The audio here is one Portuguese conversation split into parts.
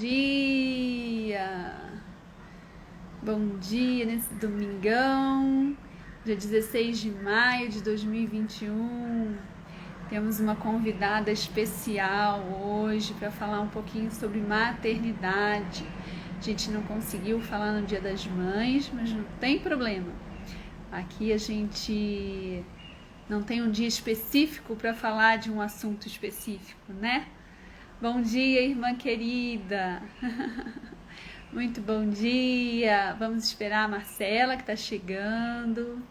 dia! Bom dia nesse domingão, dia 16 de maio de 2021. Temos uma convidada especial hoje para falar um pouquinho sobre maternidade. A gente não conseguiu falar no Dia das Mães, mas não tem problema. Aqui a gente não tem um dia específico para falar de um assunto específico, né? Bom dia, irmã querida! Muito bom dia! Vamos esperar a Marcela, que está chegando.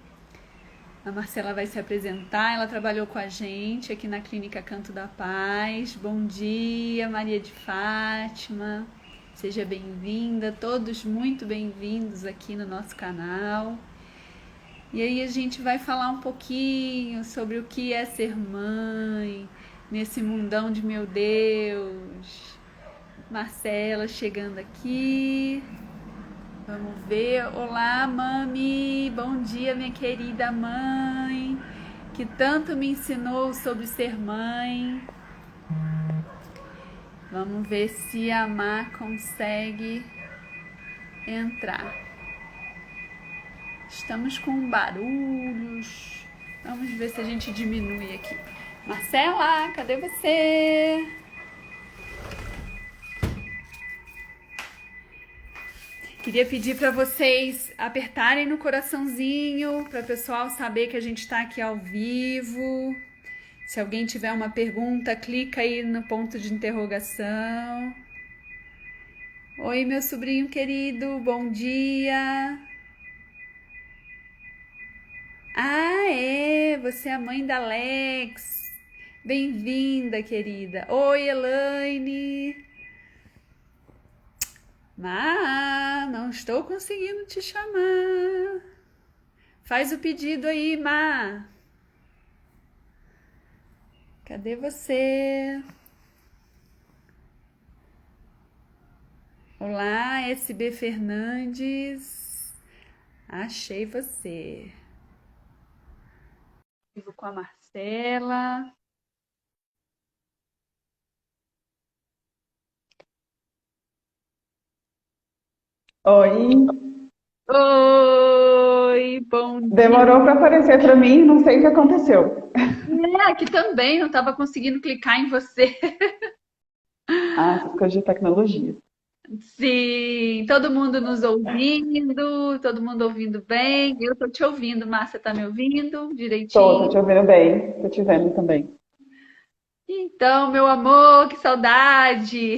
A Marcela vai se apresentar, ela trabalhou com a gente aqui na Clínica Canto da Paz. Bom dia, Maria de Fátima. Seja bem-vinda, todos muito bem-vindos aqui no nosso canal. E aí a gente vai falar um pouquinho sobre o que é ser mãe nesse mundão de meu Deus. Marcela chegando aqui. Vamos ver. Olá, mami. Bom dia, minha querida mãe, que tanto me ensinou sobre ser mãe. Vamos ver se a Má consegue entrar. Estamos com barulhos. Vamos ver se a gente diminui aqui. Marcela, cadê você? Queria pedir para vocês apertarem no coraçãozinho para o pessoal saber que a gente está aqui ao vivo. Se alguém tiver uma pergunta, clica aí no ponto de interrogação. Oi, meu sobrinho querido, bom dia. Ah, é, você é a mãe da Alex. Bem-vinda, querida. Oi, Elaine. Não estou conseguindo te chamar. Faz o pedido aí, Má. Cadê você? Olá, SB Fernandes. Achei você. Vivo com a Marcela. Oi, Oi, bom dia. demorou para aparecer para mim, não sei o que aconteceu. Aqui também não estava conseguindo clicar em você. Ah, essas coisas de tecnologia. Sim, todo mundo nos ouvindo, todo mundo ouvindo bem. Eu tô te ouvindo, Márcia, tá me ouvindo Tô direitinho? te ouvindo bem, tô te vendo também. Então, meu amor, que saudade,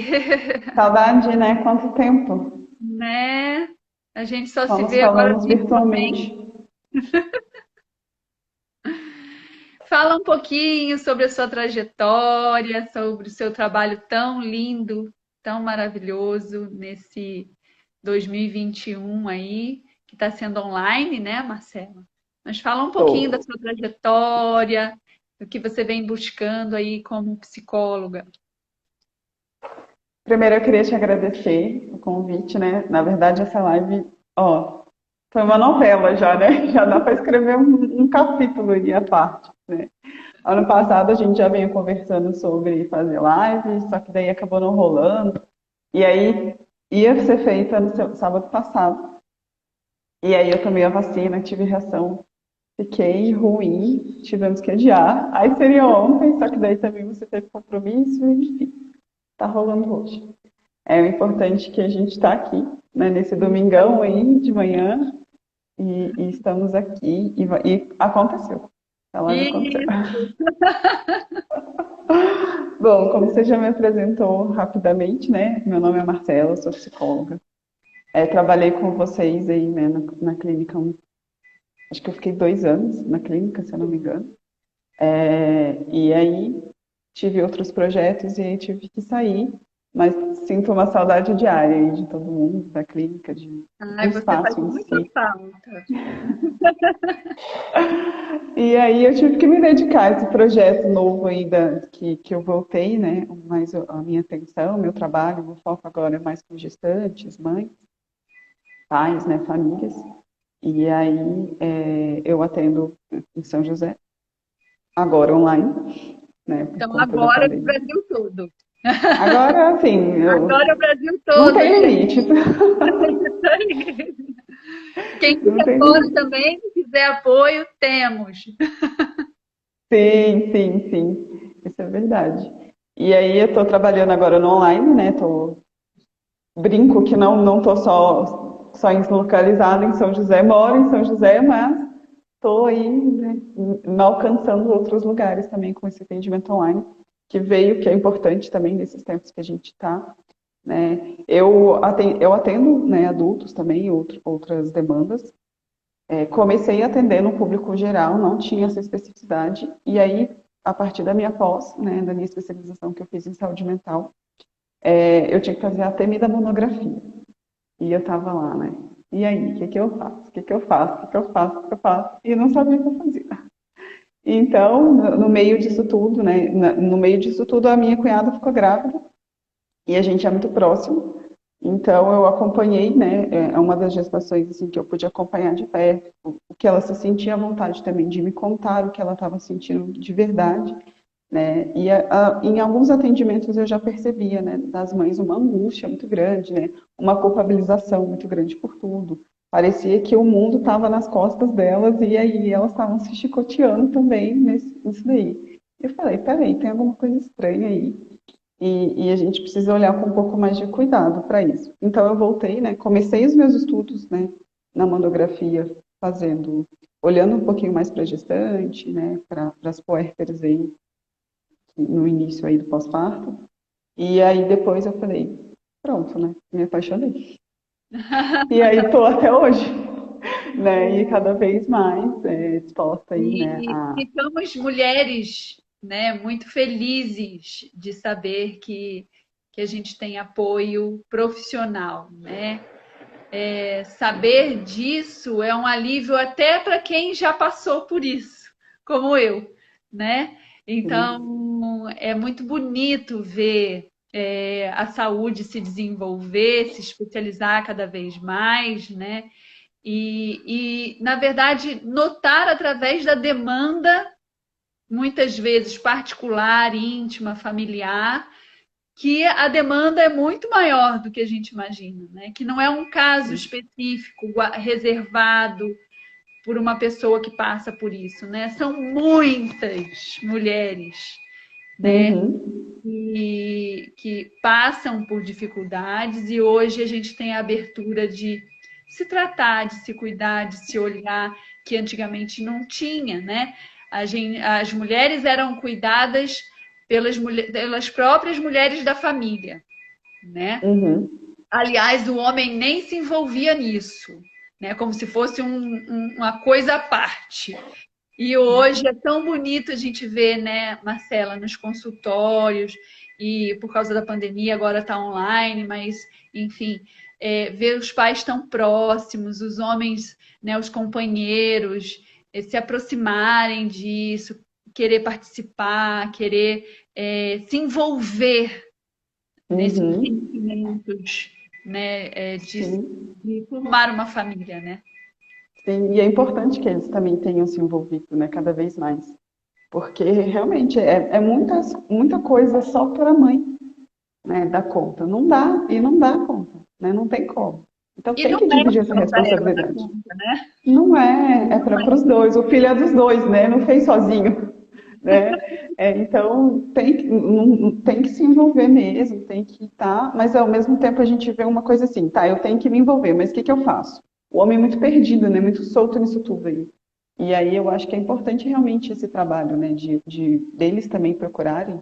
Saudade, né? Quanto tempo? né? A gente só se Vamos vê agora falando virtualmente. virtualmente. Fala um pouquinho sobre a sua trajetória, sobre o seu trabalho tão lindo, tão maravilhoso nesse 2021 aí, que está sendo online, né, Marcela? Mas fala um pouquinho da Tô. sua trajetória, do que você vem buscando aí como psicóloga. Primeiro eu queria te agradecer o convite, né? Na verdade, essa live, ó, foi uma novela já, né? Já dá para escrever um capítulo aí à parte, né? Ano passado a gente já veio conversando sobre fazer live, só que daí acabou não rolando. E aí ia ser feita no sábado passado. E aí eu tomei a vacina, tive reação, fiquei ruim, tivemos que adiar. Aí seria ontem, só que daí também você teve compromisso, enfim, tá rolando hoje. É o importante que a gente está aqui, né, nesse domingão aí de manhã, e estamos aqui, e aconteceu. A live aconteceu. Isso. Bom, como você já me apresentou rapidamente, né? Meu nome é Marcela, eu sou psicóloga. Trabalhei com vocês aí, né, na clínica, acho que eu fiquei 2 anos na clínica, se eu não me engano. E aí tive outros projetos e aí tive que sair, mas sinto uma saudade diária aí de todo mundo, da clínica, do Ai, você faz espaço em muita si. falta. E aí eu tive que me dedicar a esse projeto novo aí que eu voltei, né? Mais a minha atenção, meu trabalho, meu foco agora é mais com gestantes, mães, pais, né, famílias. E aí eu atendo em São José, agora online, né, por Então, conta da agora no pandemia. Brasil todo. Agora, assim, Agora é o Brasil não todo. tem limite. Quem Não quiser tem fora limite. também, se quiser apoio, temos. Sim, sim, sim. Isso é verdade. E aí eu estou trabalhando agora no online, né? Brinco que não estou só localizada em São José, moro em São José, mas estou aí, né, alcançando outros lugares também com esse atendimento online, que veio, que é importante também nesses tempos que a gente está. Né? Eu atendo, né, adultos também, outras demandas. Comecei atendendo o público geral, não tinha essa especificidade, e aí, a partir da minha pós, né, da minha especialização que eu fiz em saúde mental, eu tinha que fazer a temida monografia. E eu tava lá, né? E aí, o que que eu faço? O que que eu faço? O que que eu faço? O que que eu faço? E não sabia o que eu fazia. Então, no meio disso tudo, né? No meio disso tudo, a minha cunhada ficou grávida e a gente é muito próximo. Então, eu acompanhei, né? É uma das gestações assim, que eu pude acompanhar de perto, o que ela se sentia à vontade também de me contar o que ela estava sentindo de verdade, né? E em alguns atendimentos eu já percebia, né, das mães uma angústia muito grande, né? Uma culpabilização muito grande por tudo. Parecia que o mundo estava nas costas delas e aí elas estavam se chicoteando também nisso daí. Eu falei, peraí, tem alguma coisa estranha aí. E a gente precisa olhar com um pouco mais de cuidado para isso. Então eu voltei, né? Comecei os meus estudos, né? Na monografia, olhando um pouquinho mais para a gestante, né? Para as puérperas aí, no início aí do pós-parto. E aí depois eu falei, pronto, né? Me apaixonei. E aí tô até hoje, né? E cada vez mais disposta aí, né? E ficamos mulheres, né, muito felizes de saber que a gente tem apoio profissional, né? Saber disso é um alívio até para quem já passou por isso, como eu, né? Então é muito bonito ver a saúde se desenvolver, se especializar cada vez mais, né? Na verdade, notar através da demanda, muitas vezes particular, íntima, familiar, que a demanda é muito maior do que a gente imagina, né? Que não é um caso específico, reservado por uma pessoa que passa por isso, né? São muitas mulheres, né? Uhum, Que passam por dificuldades e hoje a gente tem a abertura de se tratar, de se cuidar, de se olhar, que antigamente não tinha, né? As mulheres eram cuidadas pelas próprias mulheres da família, né? uhum, Aliás, o homem nem se envolvia nisso, né? Como se fosse uma coisa à parte. E hoje é tão bonito a gente ver, né, Marcela, nos consultórios, e por causa da pandemia agora está online, mas, enfim, ver os pais tão próximos, os homens, né, os companheiros, se aproximarem disso, querer participar, querer se envolver nesses uhum, sentimentos, né, sim. de formar uma família, né? Sim, e é importante que eles também tenham se envolvido, né, cada vez mais. Porque realmente muita coisa só para a mãe, né, dar conta. Não dá, e não dá conta, né, não tem como. Então E tem não que é dividir essa só para ela dar responsabilidade. conta, né? Não é Não para é. os dois. O filho é dos dois, né? Não fez sozinho, né? Então tem que se envolver mesmo, tem que estar, mas ao mesmo tempo a gente vê uma coisa assim, tá? Eu tenho que me envolver, mas o que que eu faço? O homem é muito perdido, né? Muito solto nisso tudo aí. E aí eu acho que é importante realmente esse trabalho, né? De deles também procurarem,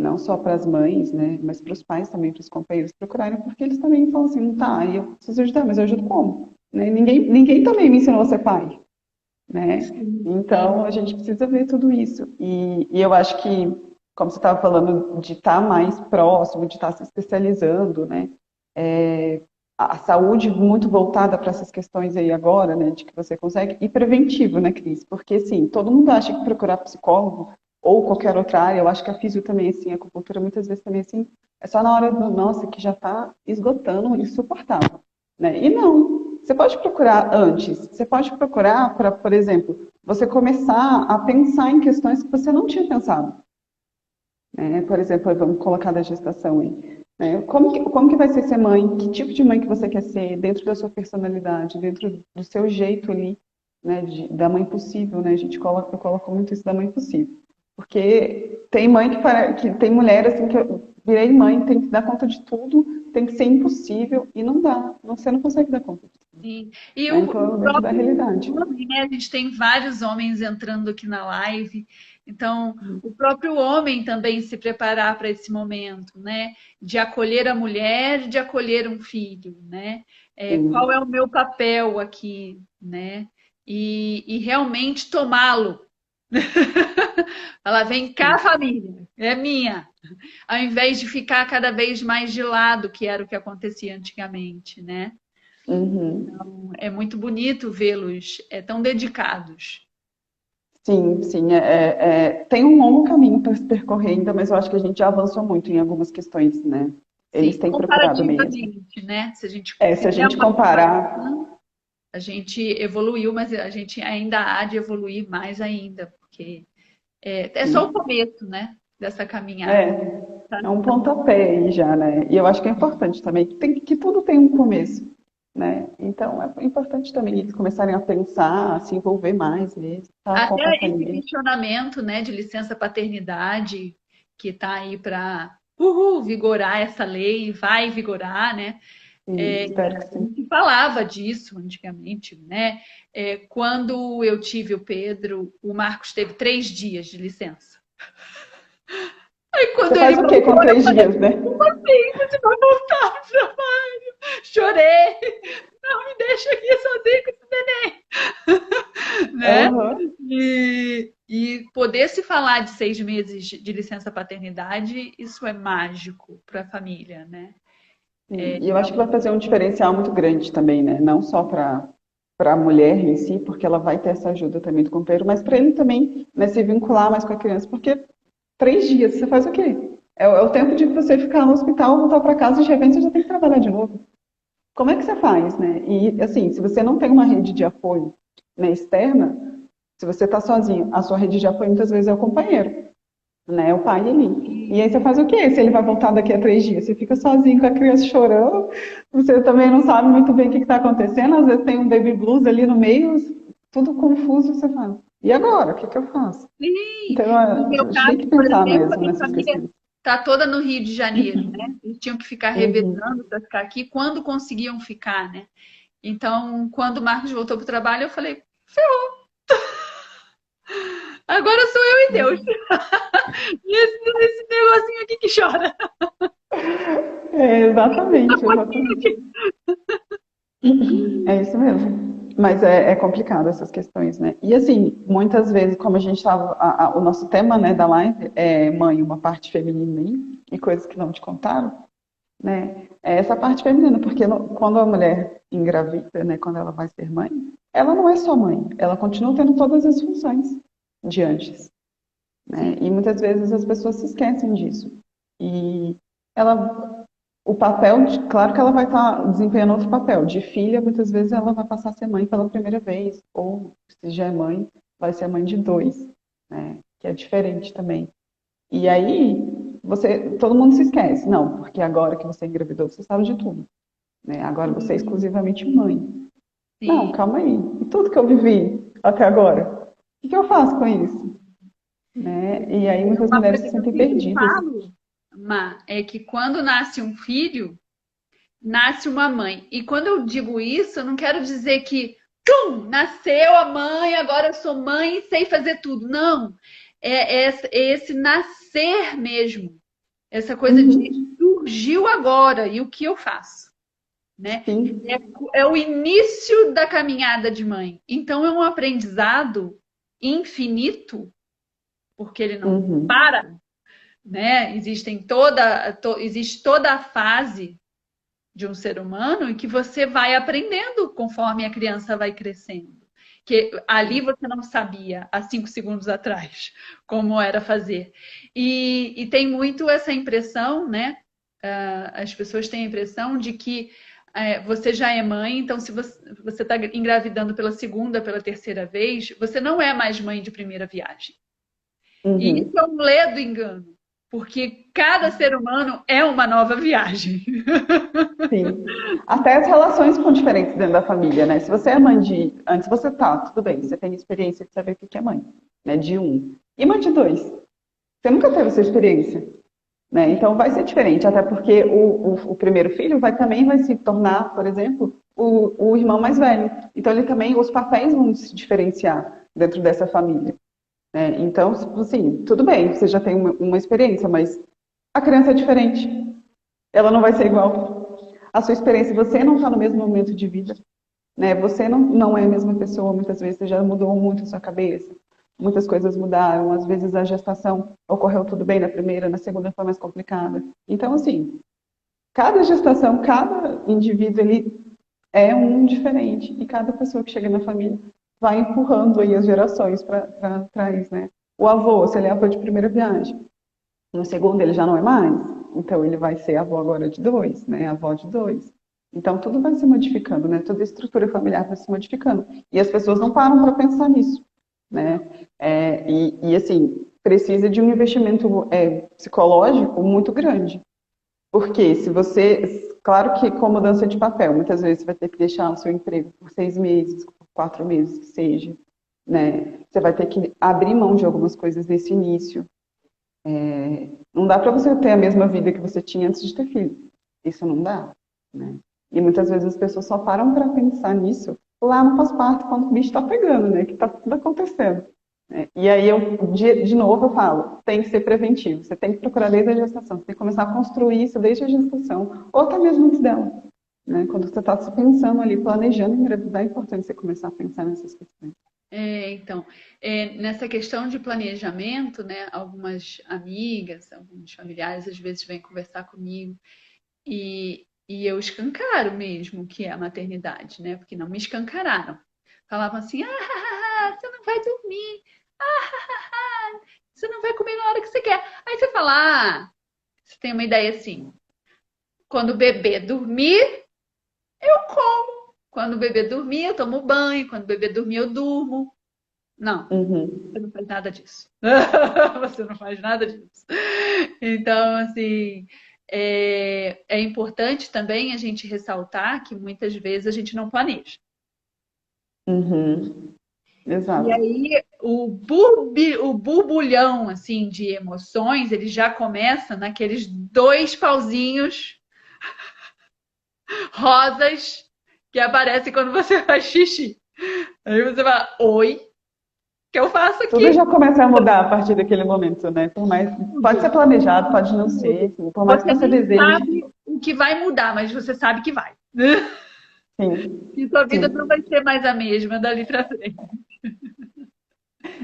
não só para as mães, né? Mas para os pais também, para os companheiros procurarem, porque eles também falam assim, tá? Eu preciso ajudar, mas eu ajudo como? Né? Ninguém também me ensinou a ser pai, né? Sim, sim. Então a gente precisa ver tudo isso. E eu acho que, como você estava falando, de estar mais próximo, de estar se especializando, né? A saúde muito voltada para essas questões aí agora, né? De que você consegue, e preventivo, né, Cris? Porque assim, todo mundo acha que procurar psicólogo ou qualquer outra área, eu acho que a físio também, assim, a acupuntura muitas vezes também, assim, é só na hora do, nossa, que já está esgotando, insuportável, né? E não, você pode procurar antes, você pode procurar para, por exemplo, você começar a pensar em questões que você não tinha pensado, né? Por exemplo, vamos colocar da gestação aí, né? Como que vai ser mãe? Que tipo de mãe que você quer ser dentro da sua personalidade, dentro do seu jeito ali, né? Da mãe possível, né? Eu coloco muito isso da mãe possível. Porque tem mãe que tem mulher assim que eu virei mãe, tem que dar conta de tudo, tem que ser impossível e não dá, você não consegue dar conta de tudo, Sim. E né? o Então, dentro da próprio realidade. homem, né? A gente tem vários homens entrando aqui na live. Então, o próprio homem também se preparar para esse momento, né? De acolher a mulher, de acolher um filho, né? Qual é Sim, o meu papel aqui, né? E realmente tomá-lo. Ela vem cá, sim. família, é minha. Ao invés de ficar cada vez mais de lado, que era o que acontecia antigamente, né? Uhum. É muito bonito vê-los tão dedicados. Sim, sim, tem um longo caminho para se percorrer ainda, mas eu acho que a gente já avançou muito em algumas questões, né? Eles Sim, têm procurado mesmo. comparativamente, né? Se a gente Se a fizer gente uma comparar, comparação, a gente evoluiu, mas a gente ainda há de evoluir mais ainda, porque é só o sim, começo, né? Dessa caminhada. é, é um pontapé aí já, né? E eu acho que é importante também, que tudo tem um começo, né? Então é importante também eles começarem a pensar, a se envolver mais mesmo, estar com a Até esse companhia. questionamento, né, de licença paternidade, que está aí para vigorar essa lei, vai vigorar, né? E espero que A sim. gente falava disso antigamente, né? Quando eu tive o Pedro, o Marcos teve 3 dias de licença. Aí Você quando ele faz o quê voltou, com eu três falei, dias, né? como assim? Você vai voltar ao trabalho? Chorei. Não me deixa aqui sozinho com esse neném, né? Aham. E poder se falar de 6 meses de licença paternidade, isso é mágico para a família, né? Sim, e eu acho que vai fazer um diferencial muito grande também, né? Não só para a mulher em si, porque ela vai ter essa ajuda também do companheiro, mas para ele também, né, se vincular mais com a criança, porque 3 dias você faz o quê? É o tempo de você ficar no hospital, voltar para casa e de repente você já tem que trabalhar de novo. Como é que você faz, né? E assim, se você não tem uma rede de apoio, né, externa, se você está sozinho, a sua rede de apoio muitas vezes é o companheiro, né? O pai ali. E aí você faz o quê? Se ele vai voltar daqui a 3 dias? Você fica sozinho com a criança chorando, você também não sabe muito bem o que está acontecendo, às vezes tem um baby blues ali no meio, tudo confuso, você fala, e agora? O que eu faço? Sim, Então, no meu a gente tem caso, que por pensar exemplo, a mesmo minha nessas família questões. está toda no Rio de Janeiro, né? Eles tinham que ficar Uhum. revezando para ficar aqui quando conseguiam ficar, né? Então, quando o Marcos voltou para o trabalho, eu falei, agora sou eu e Deus. E esse negocinho aqui que chora. Exatamente, exatamente. É isso mesmo. Mas é complicado essas questões, né? E assim, muitas vezes, como a gente estava, o nosso tema, né, da live é mãe, uma parte feminina aí, e coisas que não te contaram, né? É essa parte feminina, porque quando a mulher engravida, né, quando ela vai ser mãe, ela não é só mãe, ela continua tendo todas as funções de antes, né? Sim. E muitas vezes as pessoas se esquecem disso. E ela o papel, claro que ela vai estar desempenhando outro papel. De filha, muitas vezes ela vai passar a ser mãe pela primeira vez, ou se já é mãe, vai ser mãe de dois, né? Que é diferente também. E aí, todo mundo se esquece. Não, porque agora que você engravidou, você sabe de tudo, né? Agora você é exclusivamente mãe. Não, Sim. calma aí. E tudo que eu vivi até agora? O que eu faço com isso? Né? E aí muitas Uma mulheres coisa se que eu sentem sempre perdidas. falo, Má, é que quando nasce um filho, nasce uma mãe. E quando eu digo isso, eu não quero dizer que nasceu a mãe, agora eu sou mãe e sei fazer tudo. Não. É esse nascer mesmo. Essa coisa de Uhum. surgiu agora e o que eu faço, né? Sim. É o início da caminhada de mãe. Então é um aprendizado infinito, porque ele não Uhum. para, né? Existe toda a fase de um ser humano e que você vai aprendendo conforme a criança vai crescendo. Que ali você não sabia há 5 segundos atrás como era fazer. E tem muito essa impressão, né? As pessoas têm a impressão de que você já é mãe, então se você está engravidando pela segunda, pela terceira vez, você não é mais mãe de primeira viagem. E isso Uhum. é um ledo engano. porque cada ser humano é uma nova viagem. Sim. Até as relações são diferentes dentro da família, né? Se você é mãe de. Antes você tá, tudo bem, você tem experiência de saber o que é mãe, né? De um. E mãe de dois. Você nunca teve essa experiência, né? Então vai ser diferente, até porque o primeiro filho também vai se tornar, por exemplo, o irmão mais velho. Então ele também, os papéis vão se diferenciar dentro dessa família, né? Então, assim, tudo bem, você já tem uma experiência, mas a criança é diferente. Ela não vai ser igual. A sua experiência, você não está no mesmo momento de vida, né? Você não é a mesma pessoa, muitas vezes você já mudou muito a sua cabeça. Muitas coisas mudaram, às vezes a gestação ocorreu tudo bem na primeira, na segunda foi mais complicada. Então, assim, cada gestação, cada indivíduo, ele é um diferente. E cada pessoa que chega na família vai empurrando aí as gerações para trás, né? O avô, se ele é avô de primeira viagem, no segundo ele já não é mais, então ele vai ser avô agora de dois, né? Avó de dois. Então tudo vai se modificando, né? Toda a estrutura familiar vai se modificando. E as pessoas não param para pensar nisso, né? Assim, precisa de um investimento psicológico muito grande. Porque se você. Claro que com mudança de papel, muitas vezes você vai ter que deixar o seu emprego por 6 meses, por 4 meses que seja, né? Você vai ter que abrir mão de algumas coisas nesse início. Não dá para você ter a mesma vida que você tinha antes de ter filho. Isso não dá, né? E muitas vezes as pessoas só param para pensar nisso lá no pós-parto, quando o bicho está pegando, né? Que está tudo acontecendo. Né? E aí, de novo, eu falo, tem que ser preventivo. Você tem que procurar desde a gestação. Você tem que começar a construir isso desde a gestação, ou até mesmo antes dela. Né? Quando você está se pensando ali, planejando engravidar, é importante você começar a pensar nessas questões. Então, nessa questão de planejamento, né, algumas amigas, alguns familiares às vezes vêm conversar comigo e eu escancaro mesmo o que é a maternidade, né? Porque não me escancararam. Falavam assim: você não vai dormir, você não vai comer na hora que você quer. Aí você fala: você tem uma ideia assim, quando o bebê dormir, eu como. Quando o bebê dormir, eu tomo banho. Quando o bebê dormir, eu durmo. Não, Uhum. você não faz nada disso. Você não faz nada disso. Então, assim, é importante também a gente ressaltar que muitas vezes a gente não planeja. Uhum. E Exato. aí o burbulhão assim de emoções, ele já começa naqueles dois pauzinhos rosas que aparecem quando você faz xixi. Aí você fala, oi, o que eu faço Tudo aqui? já começa a mudar a partir daquele momento, né? Pode ser Tudo, planejado, pode não tudo. ser, por mais que Você você nem deseje. sabe o que vai mudar, mas você sabe que vai. Sim, E sua vida não sim. vai ser mais a mesma dali pra frente.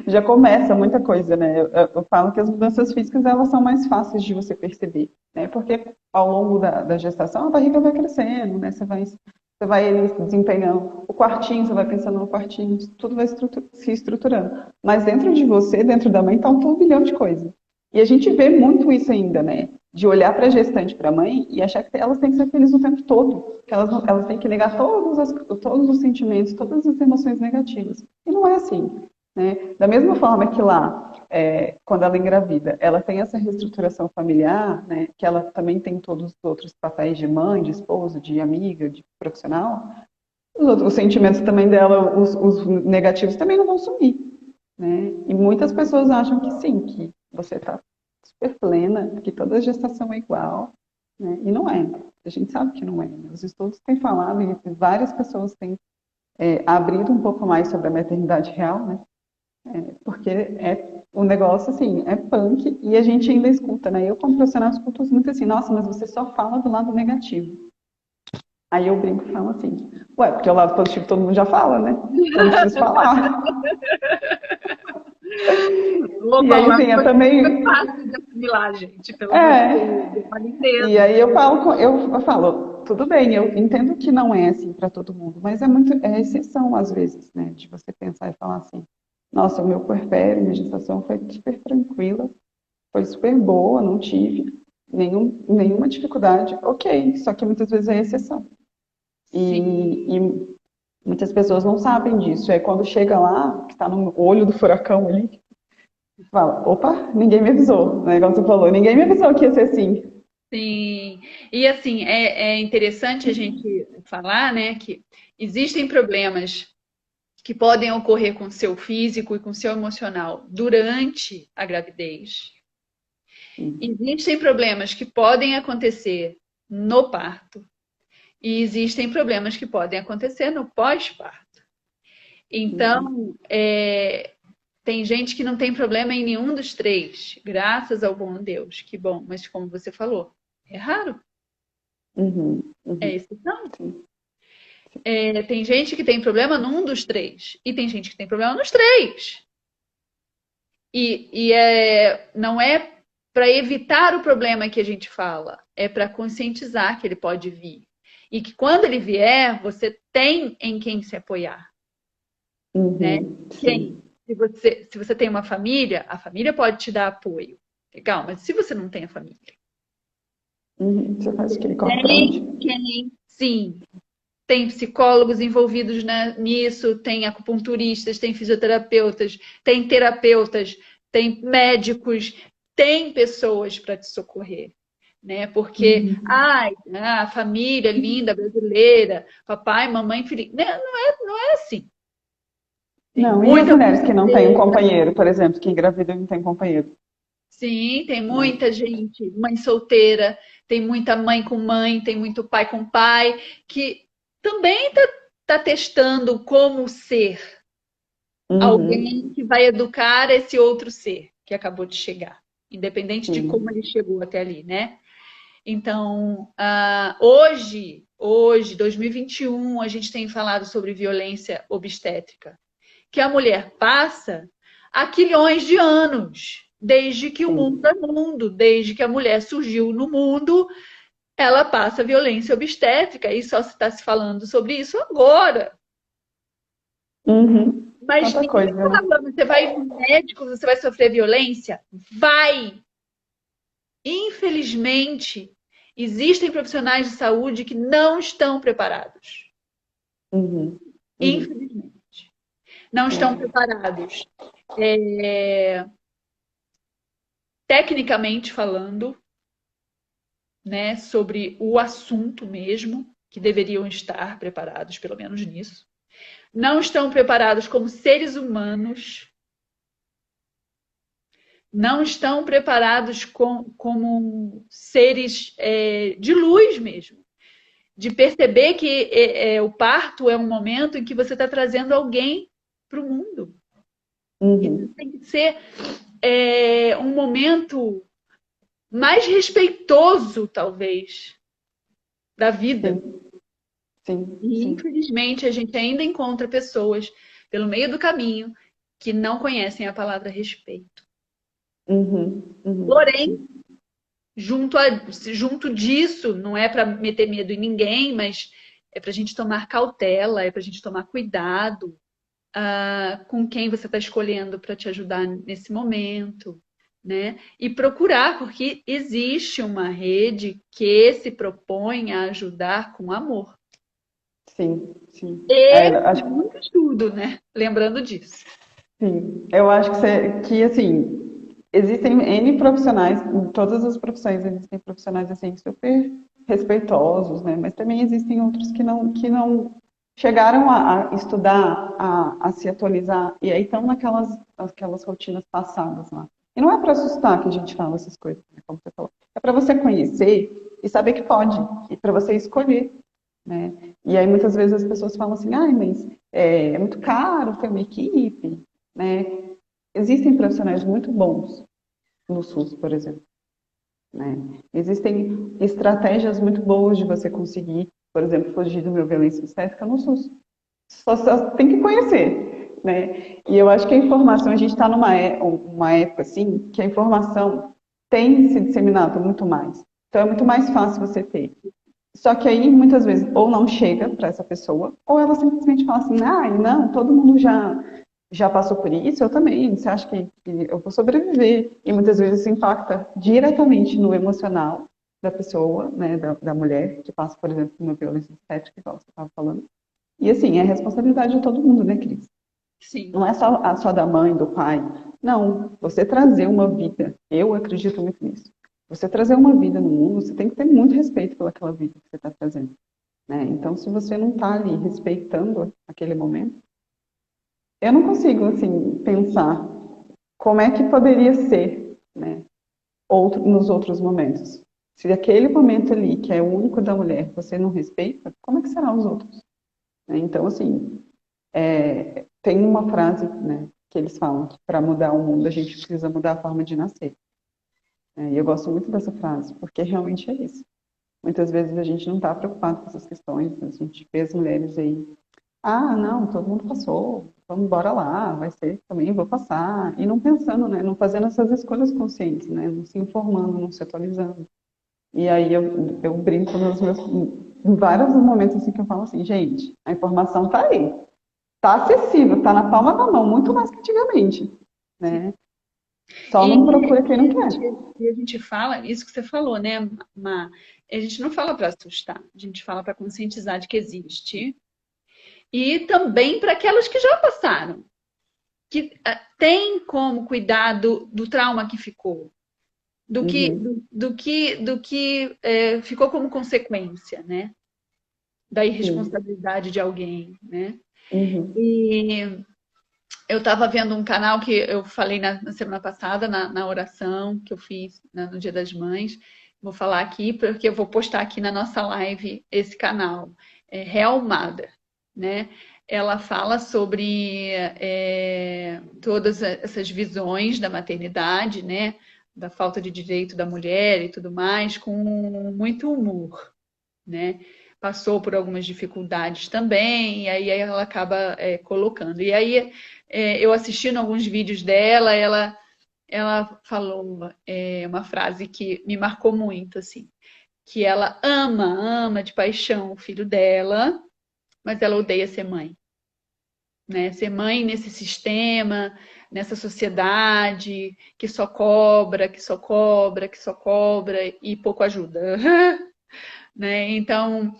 Já começa muita coisa, né? Eu falo que as mudanças físicas elas são mais fáceis de você perceber, né? Porque ao longo da gestação a barriga vai crescendo, né? Você vai ali desempenhando o quartinho, você vai pensando no quartinho, tudo vai se estruturando. Mas dentro de você, dentro da mãe, está um turbilhão de coisas. E a gente vê muito isso ainda, né? De olhar para a gestante, para a mãe, e achar que elas têm que ser felizes o tempo todo. Que elas têm que negar todos os sentimentos, todas as emoções negativas. E não é assim. Né? Da mesma forma que lá, quando ela engravida, ela tem essa reestruturação familiar, né, que ela também tem todos os outros papéis de mãe, de esposa, de amiga, de profissional, os sentimentos também dela, os negativos também não vão sumir. Né? E muitas pessoas acham que sim, que você está super plena, que toda gestação é igual, né? E não é. A gente sabe que não é. Né? Os estudos têm falado e várias pessoas têm abrido um pouco mais sobre a maternidade real, né? Porque o negócio, assim, é punk e a gente ainda escuta, né? Eu, como profissional, escuto muito assim, nossa, mas você só fala do lado negativo. Aí eu brinco e falo assim, ué, porque o lado positivo todo mundo já fala, né? Eu não preciso falar. E Opa, aí, lá assim, eu foi também. fácil de assimilar, gente, pelo amor de Deus, É. deu uma lindeza. E aí eu falo, tudo bem, eu entendo que não é assim para todo mundo, mas é exceção às vezes, né? De você pensar e falar assim, nossa, o meu puerpério, minha gestação foi super tranquila, foi super boa, não tive nenhuma dificuldade. Ok, só que muitas vezes é exceção. Sim. E muitas pessoas não sabem disso. É quando chega lá, que está no olho do furacão ali, Fala, opa, ninguém me avisou, né? Como você falou, ninguém me avisou que ia ser assim. Sim, e assim, é interessante a gente falar, né, que existem problemas que podem ocorrer com o seu físico e com o seu emocional durante a gravidez. Sim. Existem problemas que podem acontecer no parto e existem problemas que podem acontecer no pós-parto. Uhum. Então, tem gente que não tem problema em nenhum dos três, graças ao bom Deus, que bom, mas como você falou, é raro, Uhum. é Uhum. exceção. Sim. Tem gente que tem problema num dos três e tem gente que tem problema nos três. Não é para evitar o problema que a gente fala, é para conscientizar que ele pode vir. E que quando ele vier, você tem em quem se apoiar, né? Uhum. Quem? Sim. Se você tem uma família, a família pode te dar apoio. Legal, mas se você não tem a família, Uhum. Você faz o quê? Corre pra onde? tem quem? Sim, tem psicólogos envolvidos, né, nisso, tem acupunturistas, tem fisioterapeutas, tem terapeutas, tem médicos, tem pessoas para te socorrer, né? Porque Uhum. a família linda brasileira, papai, mamãe, filho, né? Não é assim. Tem Não, e as muita mulheres que não têm um companheiro, por exemplo, que engravidam e não têm companheiro, Sim, tem né? muita gente, mãe solteira, tem muita mãe com mãe, tem muito pai com pai, que também tá testando como ser alguém Uhum. que vai educar esse outro ser que acabou de chegar, independente de como Sim. ele chegou até ali, né? Então, hoje, 2021, a gente tem falado sobre violência obstétrica, que a mulher passa há quilhões de anos, desde que o mundo Sim. é mundo, desde que a mulher surgiu no mundo, ela passa violência obstétrica e só se está se falando sobre isso agora. Uhum. Mas Tanta ninguém coisa, né? fala, você vai no médico, você vai sofrer violência? Vai! Infelizmente, existem profissionais de saúde que não estão preparados. Uhum. Uhum. Infelizmente. Não estão É. preparados. É, tecnicamente falando, né, sobre o assunto mesmo, que deveriam estar preparados, pelo menos nisso. Não estão preparados como seres humanos, não estão preparados como seres de luz mesmo. De perceber que o parto é um momento em que você está trazendo alguém para o mundo. Isso Uhum. tem que ser um momento mais respeitoso, talvez, da vida. Sim. Sim. E, Sim. infelizmente, a gente ainda encontra pessoas pelo meio do caminho que não conhecem a palavra respeito. Uhum. Uhum. Porém, Sim. junto disso, não é para meter medo em ninguém, mas é para a gente tomar cautela, é para a gente tomar cuidado com quem você está escolhendo para te ajudar nesse momento, né? E procurar, porque existe uma rede que se propõe a ajudar com amor. Sim. Sim. É, E acho muito estudo, né? Lembrando disso. Sim, eu acho que assim, existem N profissionais, em todas as profissões existem profissionais assim super respeitosos, né? Mas também existem outros que não chegaram a estudar, a se atualizar e aí estão aquelas rotinas passadas lá. E não é para assustar que a gente fala essas coisas, né, como você falou. É para você conhecer e saber que pode, e para você escolher, né? E aí muitas vezes as pessoas falam assim, ai, mas é muito caro ter uma equipe, né? Existem profissionais muito bons no SUS, por exemplo, né? Existem estratégias muito boas de você conseguir, por exemplo, fugir de uma violência estética no SUS. Só tem que conhecer, né? E eu acho que a informação, a gente está uma época assim, que a informação tem se disseminado muito mais. Então é muito mais fácil você ter. Só que aí, muitas vezes, ou não chega para essa pessoa, ou ela simplesmente fala assim, ah, não, todo mundo já passou por isso, eu também, você acha que eu vou sobreviver? E muitas vezes isso impacta diretamente no emocional da pessoa, né, da mulher que passa, por exemplo, por uma violência estética, igual você estava falando. E assim, é responsabilidade de todo mundo, né, Cris? Sim. Não é só da mãe, do pai. Não, você trazer uma vida. Eu acredito muito nisso. Você trazer uma vida no mundo, você tem que ter muito respeito pelaquela vida que você está trazendo. Né? Então, se você não está ali respeitando aquele momento, eu não consigo, assim, pensar como é que poderia ser, né, nos outros momentos. Se aquele momento ali, que é o único da mulher, você não respeita, como é que serão os outros? Né? Então, assim, tem uma frase, né, que eles falam que para mudar o mundo a gente precisa mudar a forma de nascer. E eu gosto muito dessa frase, porque realmente é isso. Muitas vezes a gente não está preocupado com essas questões, a gente vê as mulheres aí, ah, não, todo mundo passou, vamos embora lá, vai ser também, vou passar. E não pensando, né, não fazendo essas escolhas conscientes, né, não se informando, não se atualizando. E aí eu brinco nos meus, em vários momentos assim que eu falo assim, gente, a informação está aí, está acessível, está na palma da mão, muito mais que antigamente, Sim. né? Só E, não procura quem e não a quer. gente, e a gente fala, isso que você falou, né, Ma? A gente não fala para assustar, a gente fala para conscientizar de que existe e também para aquelas que já passaram, que tem como cuidar do trauma que ficou, Uhum, do que ficou como consequência, né, da sim. irresponsabilidade de alguém, né? Uhum, E eu estava vendo um canal que eu falei na semana passada, na oração que eu fiz no Dia das Mães. Vou falar aqui, porque eu vou postar aqui na nossa live esse canal. É Real Mother, né? Ela fala sobre todas essas visões da maternidade, né? Da falta de direito da mulher e tudo mais, com muito humor, né? Passou por algumas dificuldades também, e aí ela acaba colocando. E aí, eu assistindo alguns vídeos dela, ela falou uma frase que me marcou muito, assim, que ela ama de paixão o filho dela, mas ela odeia ser mãe, né? Ser mãe nesse sistema, nessa sociedade que só cobra, que só cobra, que só cobra e pouco ajuda. Né? Então,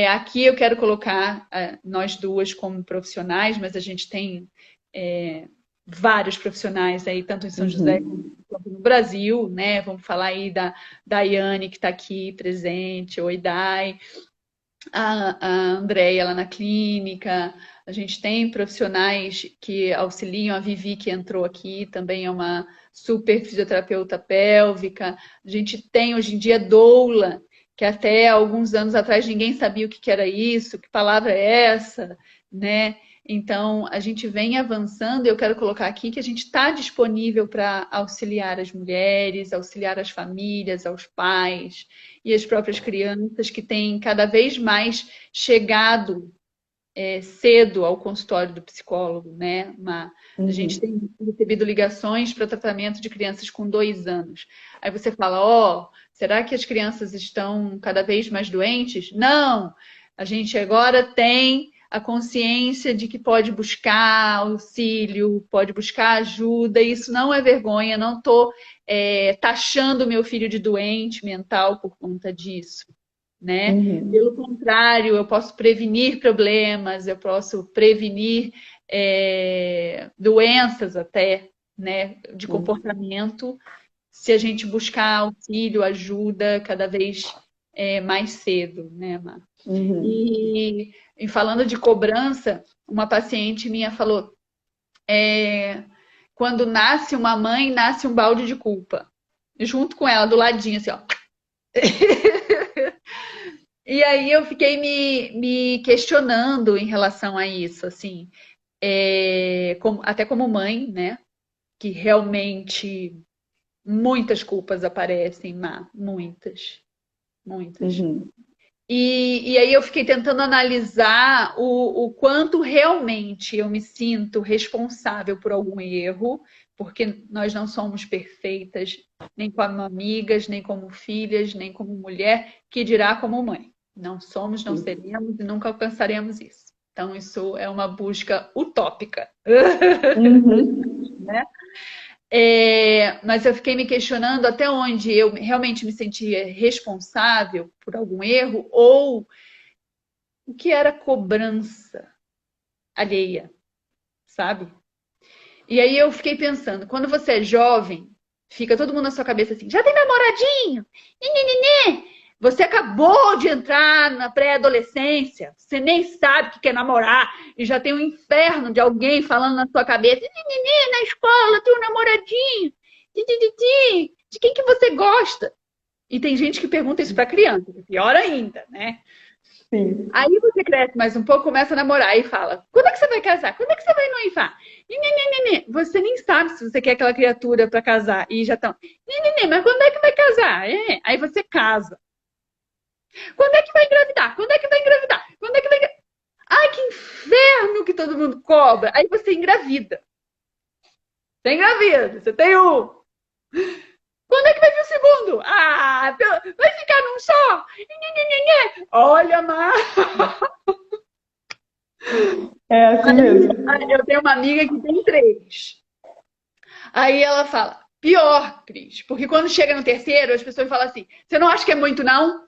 aqui eu quero colocar nós duas como profissionais, mas a gente tem vários profissionais aí, tanto em São José uhum, quanto no Brasil, né? Vamos falar aí da Daiane, que está aqui presente, oi, Dai, a Andréia lá na clínica, a gente tem profissionais que auxiliam, a Vivi que entrou aqui, também é uma super fisioterapeuta pélvica, a gente tem hoje em dia doula, que até alguns anos atrás ninguém sabia o que era isso, que palavra é essa, né? Então, a gente vem avançando e eu quero colocar aqui que a gente está disponível para auxiliar as mulheres, auxiliar as famílias, aos pais, e as próprias crianças que têm cada vez mais chegado cedo ao consultório do psicólogo, né? A gente uhum. tem recebido ligações para tratamento de crianças com 2 anos. Aí você fala, ó, será que as crianças estão cada vez mais doentes? Não! A gente agora tem a consciência de que pode buscar auxílio, pode buscar ajuda, e isso não é vergonha, não estou taxando meu filho de doente mental por conta disso, né? Pelo Uhum, contrário, eu posso prevenir problemas, eu posso prevenir doenças até, né, de uhum, comportamento, se a gente buscar auxílio, ajuda cada vez mais cedo, né, Mar? uhum. E falando de cobrança, uma paciente minha falou, quando nasce uma mãe, nasce um balde de culpa. Junto com ela, do ladinho, assim, ó. E aí eu fiquei me questionando em relação a isso, assim, até como mãe, né? Que realmente muitas culpas aparecem, muitas, muitas. Uhum. E aí eu fiquei tentando analisar o quanto realmente eu me sinto responsável por algum erro, porque nós não somos perfeitas, nem como amigas, nem como filhas, nem como mulher, que dirá como mãe. Não somos, não Sim. seremos e nunca alcançaremos isso. Então, isso é uma busca utópica. Uhum. Mas eu fiquei me questionando até onde eu realmente me sentia responsável por algum erro ou o que era cobrança alheia, sabe? E aí eu fiquei pensando, quando você é jovem, fica todo mundo na sua cabeça assim, já tem namoradinho? Nenê. Você acabou de entrar na pré-adolescência, você nem sabe o que é namorar, e já tem um inferno de alguém falando na sua cabeça, nenê, na escola, tem um namoradinho, de quem que você gosta? E tem gente que pergunta isso pra criança, pior ainda, né? Sim, Aí você cresce mais um pouco, começa a namorar e fala: quando é que você vai casar? Quando é que você vai noivar? Nenê. Você nem sabe se você quer aquela criatura para casar. E já estão: nenê, mas quando é que vai casar? É. Aí você casa. Quando é que vai engravidar? Quando é que vai engravidar? Quando é que vai. Ai, que inferno que todo mundo cobra. Aí você engravida. Você engravida, você tem um. Quando é que vai vir o segundo? Ah, vai ficar num só? Olha, Mar. é assim mesmo. Eu tenho uma amiga que tem três. Aí ela fala, pior, Cris, porque quando chega no terceiro, as pessoas falam assim, você não acha que é muito, não?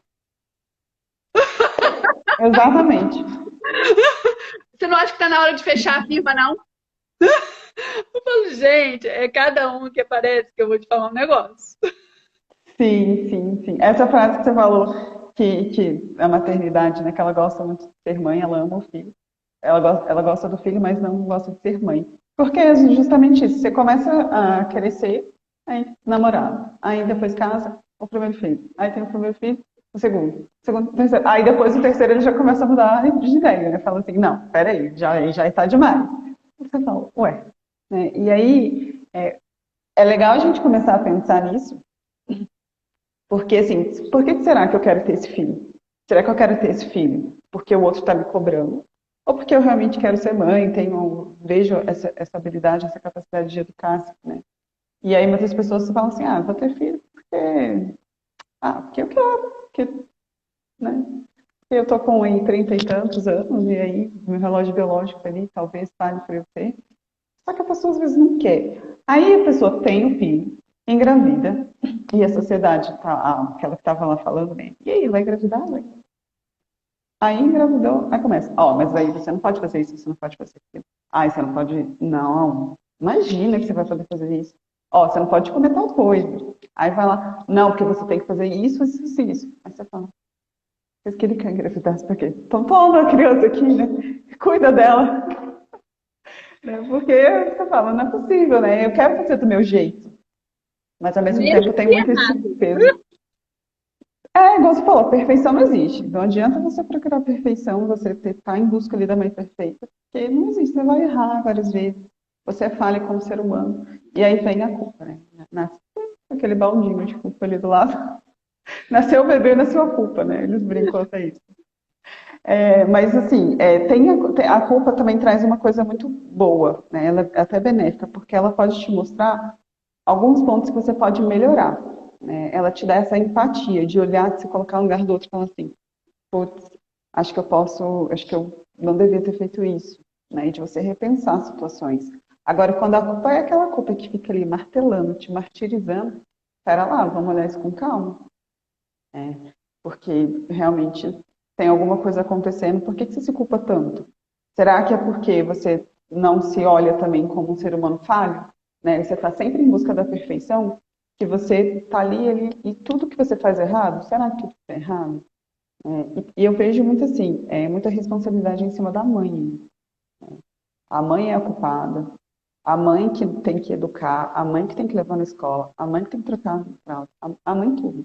Exatamente. Você não acha que tá na hora de fechar a firma, não? Eu falo, gente, é cada um que aparece que eu vou te falar um negócio. Sim. Essa frase que você falou, que a maternidade, né, que ela gosta muito de ser mãe, ela ama o filho. Ela gosta do filho, mas não gosta de ser mãe. Porque é justamente isso. Você começa a crescer, aí namorar, aí depois casa, o primeiro filho. Aí tem o primeiro filho, o terceiro. Aí depois o terceiro ele já começa a mudar de ideia, né? Fala assim, não, peraí, já está demais. Você fala, ué. Né? E aí é legal a gente começar a pensar nisso, porque assim, por que será que eu quero ter esse filho? Será que eu quero ter esse filho porque o outro está me cobrando? Ou porque eu realmente quero ser mãe, vejo essa habilidade, essa capacidade de educar, né? E aí muitas pessoas falam assim, vou ter filho porque eu quero, porque, né? Porque eu tô com aí 30 e tantos anos, e aí meu relógio biológico ali talvez fale para eu ter. Só que a pessoa às vezes não quer. Aí a pessoa tem o filho, engravida, e a sociedade, aquela que estava lá falando, né? E aí, vai engravidar? Vai. Aí engravidou, aí começa, mas aí você não pode fazer isso, você não pode fazer aquilo. Você não pode. Não, imagina que você vai poder fazer isso. Você não pode comer tal coisa. Aí vai lá, não, porque você tem que fazer isso. Aí você fala, mas que ele quer engravidar, pra quê? Então toma a criança aqui, né? Cuida dela. Né? Porque você fala, não é possível, né? Eu quero fazer do meu jeito. Mas ao mesmo tempo Mesmo tem que muito esse errado. peso. Igual você falou, perfeição não existe. Não adianta você procurar perfeição, você estar em busca ali da mãe perfeita, porque não existe, você vai errar várias vezes. Você é falha como ser humano. E aí vem a culpa, né? Nasce aquele baldinho de culpa ali do lado. Nasceu o bebê, nasceu a culpa, né? Eles brincam até isso. Mas assim, a culpa também traz uma coisa muito boa, né? Ela é até benéfica, porque ela pode te mostrar alguns pontos que você pode melhorar. Né? Ela te dá essa empatia de olhar, de se colocar no lugar do outro e falar assim, putz, acho que eu não devia ter feito isso. Né? E de você repensar situações. Agora, quando a culpa é aquela culpa que fica ali martelando, te martirizando, espera lá, vamos olhar isso com calma. Porque realmente tem alguma coisa acontecendo, por que você se culpa tanto? Será que é porque você não se olha também como um ser humano falho? Né? Você está sempre em busca da perfeição? Que você está ali e tudo que você faz errado, será que tudo está errado? E eu vejo muito assim, muita responsabilidade em cima da mãe. A mãe é a culpada, a mãe que tem que educar, a mãe que tem que levar na escola, a mãe que tem que trocar a mãe tudo.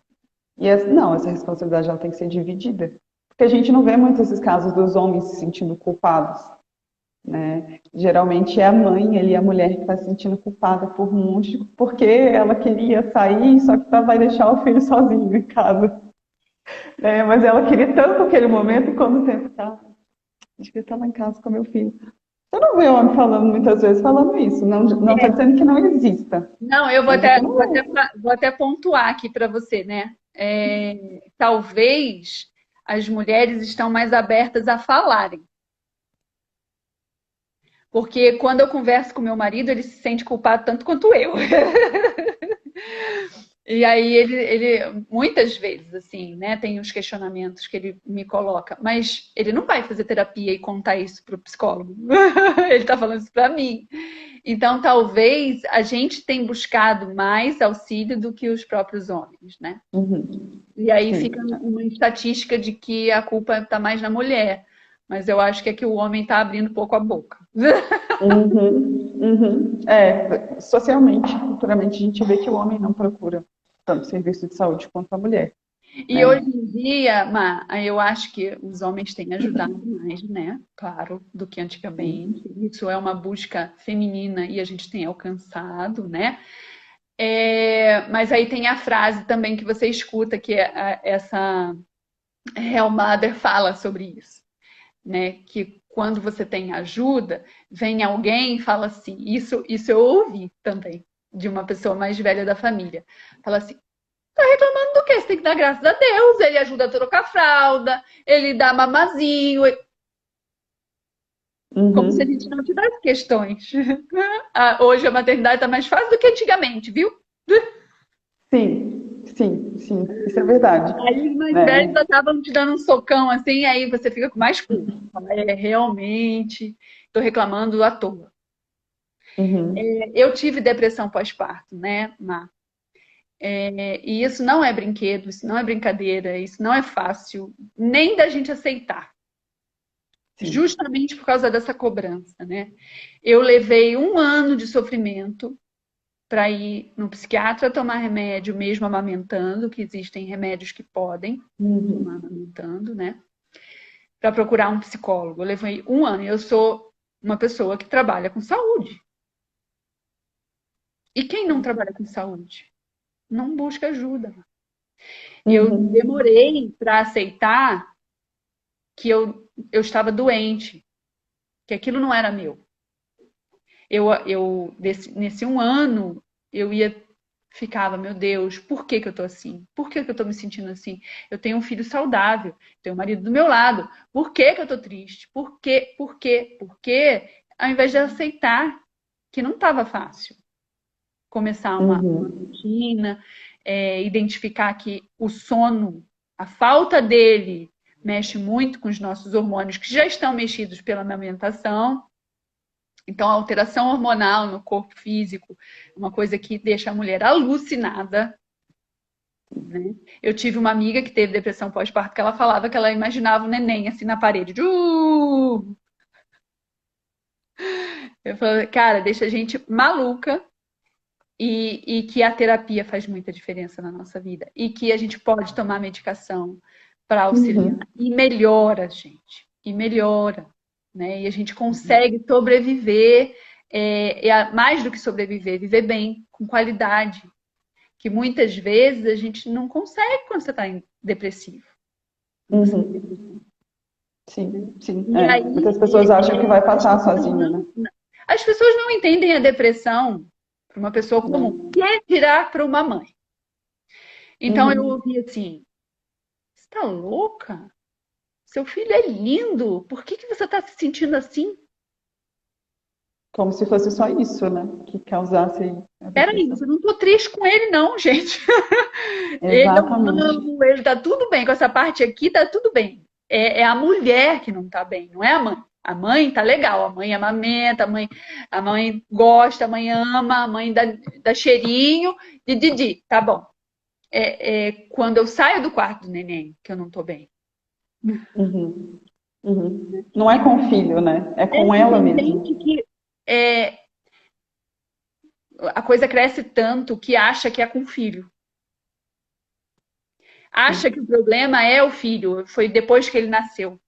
Não, essa responsabilidade ela tem que ser dividida. Porque a gente não vê muito esses casos dos homens se sentindo culpados. Né? Geralmente é a mãe ali, a mulher que está se sentindo culpada por um monte, porque ela queria sair, só que vai deixar o filho sozinho em casa. Mas ela queria tanto aquele momento, e quando o tempo tá, acho que eu estava em casa com meu filho. Você não vê o homem falando muitas vezes falando isso. Não estou dizendo que não exista. Não, eu Mas você não vou até pontuar aqui para você, né? Talvez as mulheres estão mais abertas a falarem. Porque quando eu converso com meu marido, ele se sente culpado tanto quanto eu. E aí ele muitas vezes, assim, né, tem os questionamentos que ele me coloca, mas ele não vai fazer terapia e contar isso para o psicólogo. Ele está falando isso para mim. Então, talvez a gente tenha buscado mais auxílio do que os próprios homens, né? Uhum. E aí fica Sim. uma estatística de que a culpa está mais na mulher. Mas eu acho que é que o homem está abrindo pouco a boca. Uhum. Uhum. Socialmente, culturalmente, a gente vê que o homem não procura tanto serviço de saúde quanto a mulher, E né? hoje em dia, eu acho que os homens têm ajudado mais, né? Claro, do que antigamente. Sim. Isso é uma busca feminina e a gente tem alcançado, né? Mas aí tem a frase também que você escuta, que essa Hell Mother fala sobre isso, né? Que quando você tem ajuda, vem alguém e fala assim, isso eu ouvi também de uma pessoa mais velha da família. Fala assim, tá reclamando do quê? Você tem que dar graças a Deus, ele ajuda a trocar fralda, ele dá mamazinho, como se a gente Uhum. não tivesse questões. Hoje a maternidade está mais fácil do que antigamente, viu? Sim, sim, sim, isso é verdade, Aí os mais velhos né? acabam te dando um socão assim, aí você fica com mais culpa. Realmente, estou reclamando à toa. Uhum. Eu tive depressão pós-parto, né, Má? E isso não é brinquedo, isso não é brincadeira, isso não é fácil, nem da gente aceitar. Sim. Justamente por causa dessa cobrança, né? Eu levei um ano de sofrimento para ir no psiquiatra tomar remédio, mesmo amamentando, que existem remédios que podem tomar Uhum. amamentando, né? Para procurar um psicólogo. Eu levei um ano. Eu sou uma pessoa que trabalha com saúde. E quem não trabalha com saúde? Não busca ajuda. Eu Uhum. demorei para aceitar que eu estava doente, que aquilo não era meu. Nesse um ano, eu ia ficava, meu Deus, por que que eu tô assim? Por que que eu tô me sentindo assim? Eu tenho um filho saudável, tenho um marido do meu lado. Por que que eu tô triste? Por quê? Por quê? Por quê? Ao invés de aceitar que não estava fácil começar uma Uhum. rotina, identificar que o sono, a falta dele, mexe muito com os nossos hormônios que já estão mexidos pela amamentação. Então, a alteração hormonal no corpo físico é uma coisa que deixa a mulher alucinada, né? Eu tive uma amiga que teve depressão pós-parto que ela falava que ela imaginava um neném assim na parede. Eu falei, cara, deixa a gente maluca e que a terapia faz muita diferença na nossa vida e que a gente pode tomar medicação para auxiliar Uhum. e melhora, gente, e melhora, né? E a gente consegue sobreviver, mais do que sobreviver, viver bem, com qualidade, que muitas vezes a gente não consegue quando você está depressivo. Quando você tem Uhum. depressão. Sim, sim. E aí, Muitas pessoas acham que vai as passar pessoas sozinha, né? as pessoas não entendem a depressão para uma pessoa comum. O Não. que é tirar para uma mãe? Então eu Uhum. ouvi assim: você está louca? Seu filho é lindo. Por que que você está se sentindo assim? Como se fosse só isso, né? Que causasse a Peraí, depressão. eu não estou triste com ele, não, gente. Ele eu Exatamente. amo, ele tá tudo bem. Com essa parte aqui, tá tudo bem. É a mulher que não tá bem, não é a mãe. A mãe tá legal, a mãe amamenta, a mãe gosta, a mãe ama, a mãe dá cheirinho, Didi, tá bom. Quando eu saio do quarto do neném, que eu não tô bem. Uhum. Uhum. Não é com o filho, né? É com E ela tem mesmo. gente que a coisa cresce tanto que acha que é com o filho. Acha que o Sim. problema é o filho, foi depois que ele nasceu.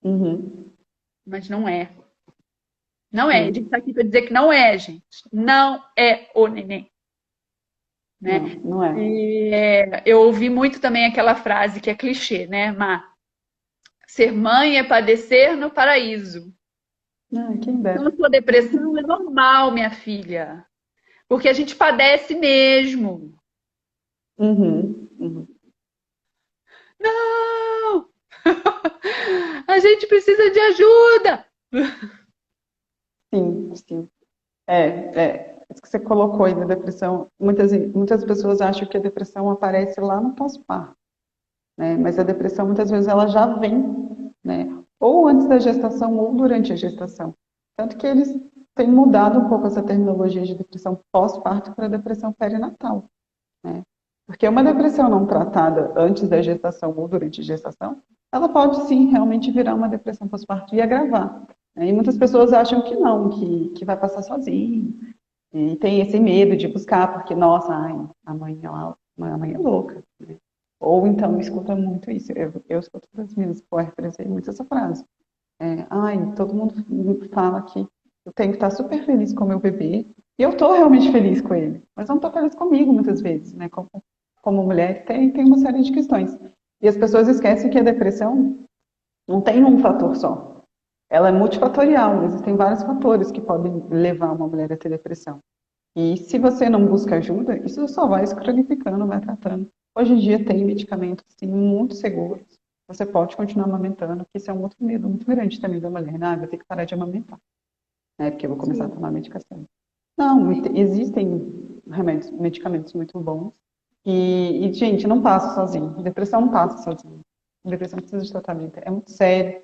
Uhum. Mas não é. Não é. A gente Sim. está aqui para dizer que não é, gente. Não é o neném. Né? Não, não é. Eu ouvi muito também aquela frase que é clichê, né, Má? Ser mãe é padecer no paraíso. Ah, quem Então, a dera. sua depressão é normal, minha filha. Porque a gente padece mesmo. Uhum. Uhum. Não! A gente precisa de ajuda. Sim, sim. É, é. isso que você colocou aí da depressão, muitas pessoas acham que a depressão aparece lá no pós-parto, né? Mas a depressão muitas vezes ela já vem, né? Ou antes da gestação ou durante a gestação. Tanto que eles têm mudado um pouco essa terminologia de depressão pós-parto para depressão perinatal, né? Porque uma depressão não tratada antes da gestação ou durante a gestação, ela pode sim realmente virar uma depressão pós-parto e agravar, né? E muitas pessoas acham que não, que vai passar sozinho. E tem esse medo de buscar, porque, nossa, ai, a mãe é louca, né? Ou então escuta muito isso. Eu escuto das minhas puérperas aí muito essa frase. Ai, todo mundo fala que eu tenho que estar super feliz com o meu bebê. E eu estou realmente feliz com ele. Mas eu não estou feliz comigo muitas vezes, né? Como mulher, tem uma série de questões. E as pessoas esquecem que a depressão não tem um fator só. Ela é multifatorial. Existem vários fatores que podem levar uma mulher a ter depressão. E se você não busca ajuda, isso só vai se cronificando, vai tratando. Hoje em dia tem medicamentos sim, muito seguros. Você pode continuar amamentando, que isso é um outro medo muito grande também da mulher. Ah, vou ter que parar de amamentar, né? Porque eu vou começar a Sim. tomar medicação. Não, existem remédios, medicamentos muito bons. Gente, não passa sozinho. Depressão não passa sozinho. Depressão precisa de tratamento. É muito sério.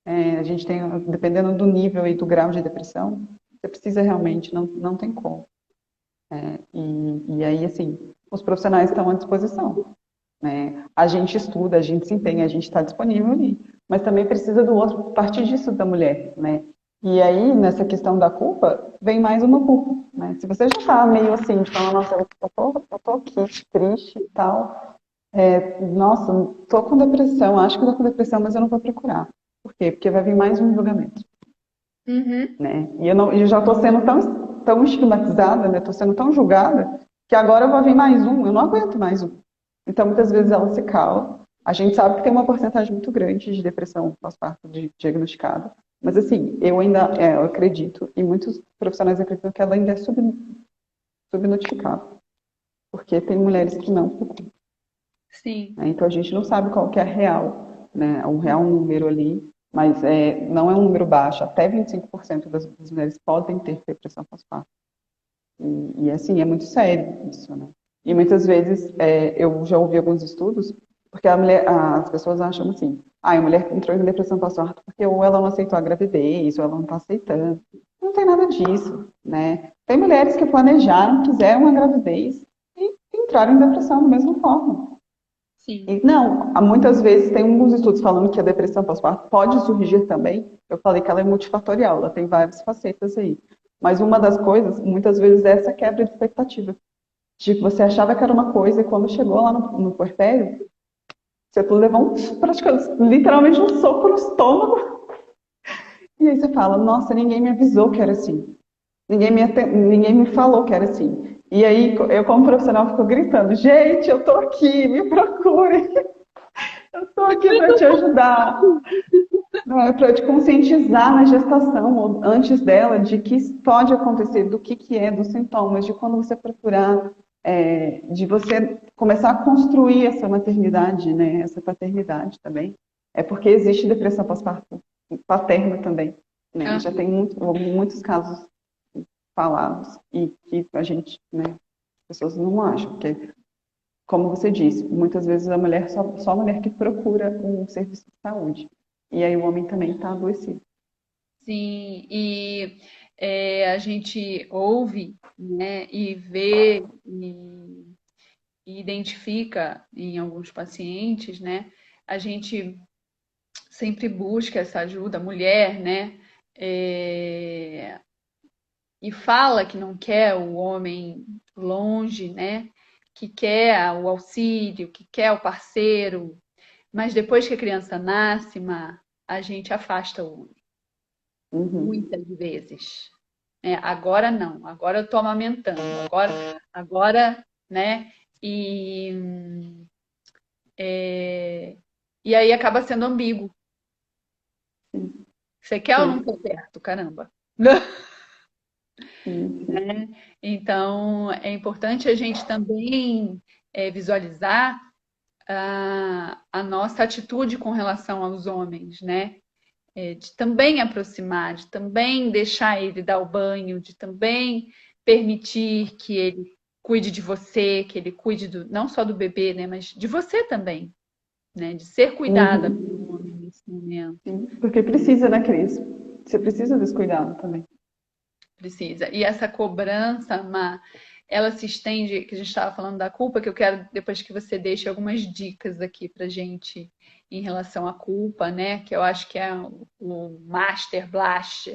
A gente tem, dependendo do nível e do grau de depressão, você precisa realmente, não tem como. E aí, assim, os profissionais estão à disposição, né? A gente estuda, a gente se empenha, a gente está disponível ali, mas também precisa do outro, partir disso da mulher, né? E aí, nessa questão da culpa, vem mais uma culpa, né? Se você já está meio assim, de falar, nossa, eu tô aqui, triste e tal, nossa, tô com depressão, acho que tô com depressão, mas eu não vou procurar. Por quê? Porque vai vir mais um julgamento, Uhum. né? E eu já estou sendo tão estigmatizada, né? Estou sendo tão julgada que agora eu vou vir mais um. Eu não aguento mais um. Então, muitas vezes ela se cala. A gente sabe que tem uma porcentagem muito grande de depressão pós-parto diagnosticada, mas assim, eu acredito e muitos profissionais acreditam que ela ainda é subnotificada, porque tem mulheres que não procuram, Sim. né? Então a gente não sabe qual que é a real, né? O real número ali, mas não é um número baixo. Até 25% das mulheres podem ter depressão pós-parto. E assim, é muito sério isso, né? E muitas vezes eu já ouvi alguns estudos, porque as pessoas acham assim, a mulher entrou em depressão pós-parto porque ou ela não aceitou a gravidez, ou ela não está aceitando. Não tem nada disso, né? Tem mulheres que planejaram, quiseram a gravidez e entraram em depressão da mesma forma. Sim. E não, muitas vezes tem alguns estudos falando que a depressão pós-parto pode surgir também. Eu falei que ela é multifatorial, ela tem várias facetas aí. Mas uma das coisas, muitas vezes, é essa quebra de expectativa. De que você achava que era uma coisa e quando chegou lá no puerpério, você levou praticamente, literalmente um soco no estômago. E aí você fala, nossa, ninguém me avisou que era assim. Ninguém me falou que era assim. E aí eu, como profissional, fico gritando, gente, eu tô aqui, me procurem. Eu tô aqui para te ajudar. Não, é para te conscientizar na gestação ou antes dela de que isso pode acontecer, do que é, dos sintomas, de quando você procurar, de você começar a construir essa maternidade, né, essa paternidade também. É porque existe depressão pós-parto paterna também, né? Já Aham. tem muitos casos falados e que a gente, né, as pessoas não acham, porque, como você disse, muitas vezes a mulher só a mulher que procura um serviço de saúde. E aí o homem também está adoecido. Sim, e a gente ouve, né, e vê e identifica em alguns pacientes, né? A gente sempre busca essa ajuda, mulher, né? é, e fala que não quer o homem longe, né? Que quer o auxílio, que quer o parceiro, mas depois que a criança nasce, a gente afasta o homem, Uhum. muitas vezes. Agora não, agora eu estou amamentando, agora, né? E, e aí acaba sendo ambíguo. Sim, Você quer ou não sim, quer perto? Caramba. sim, sim. Né? Então, é importante a gente também visualizar a nossa atitude com relação aos homens, né? De também aproximar, de também deixar ele dar o banho, de também permitir que ele cuide de você, que ele cuide não só do bebê, né, mas de você também, né, de ser cuidada pelo homem nesse momento. Sim, porque precisa, né, Cris? Você precisa desse cuidado também. Precisa. E essa cobrança, Má, ela se estende, que a gente estava falando da culpa, que eu quero depois que você deixe algumas dicas aqui pra gente em relação à culpa, né? Que eu acho que é o master blast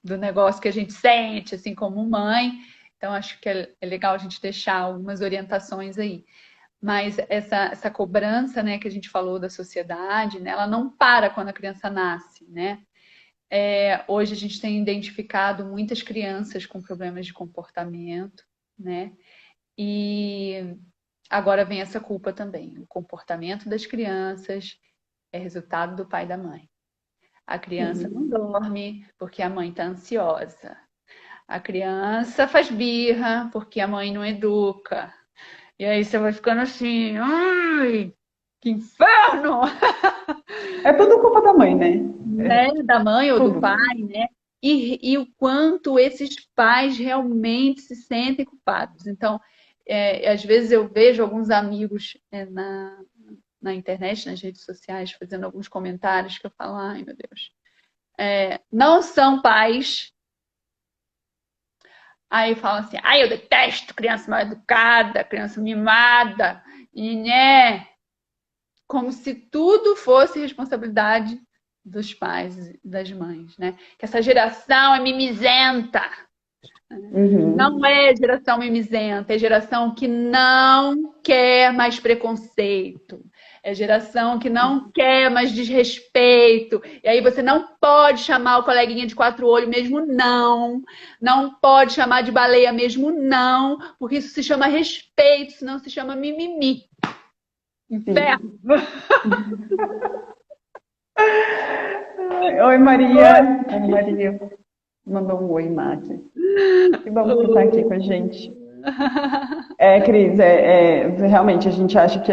do negócio que a gente sente, assim, como mãe. Então, acho que é legal a gente deixar algumas orientações aí. Mas essa cobrança, né, que a gente falou da sociedade, né, ela não para quando a criança nasce, né? Hoje a gente tem identificado muitas crianças com problemas de comportamento, né? E agora vem essa culpa também. O comportamento das crianças é resultado do pai e da mãe. A criança não dorme porque a mãe está ansiosa. A criança faz birra porque a mãe não educa. E aí você vai ficando assim, ai, que inferno! É tudo culpa da mãe, né? Né? Da mãe ou do Tudo. pai, né? E o quanto esses pais realmente se sentem culpados. Então, às vezes eu vejo alguns amigos na internet, nas redes sociais, fazendo alguns comentários que eu falo, ai meu Deus, não são pais. Aí falam assim, ai eu detesto criança mal educada, criança mimada, e né? Como se tudo fosse responsabilidade dos pais e das mães, né? Que essa geração é mimizenta. Não é geração mimizenta, é geração que não quer mais preconceito. É geração que não quer mais desrespeito. E aí você não pode chamar o coleguinha de quatro olhos mesmo não. Não pode chamar de baleia mesmo não. Porque isso se chama respeito, senão se chama mimimi. Inferno. Oi, Maria. Oi, Maria. Mandou um oi, Mati. Que bom que você está aqui com a gente. Cris, realmente a gente acha que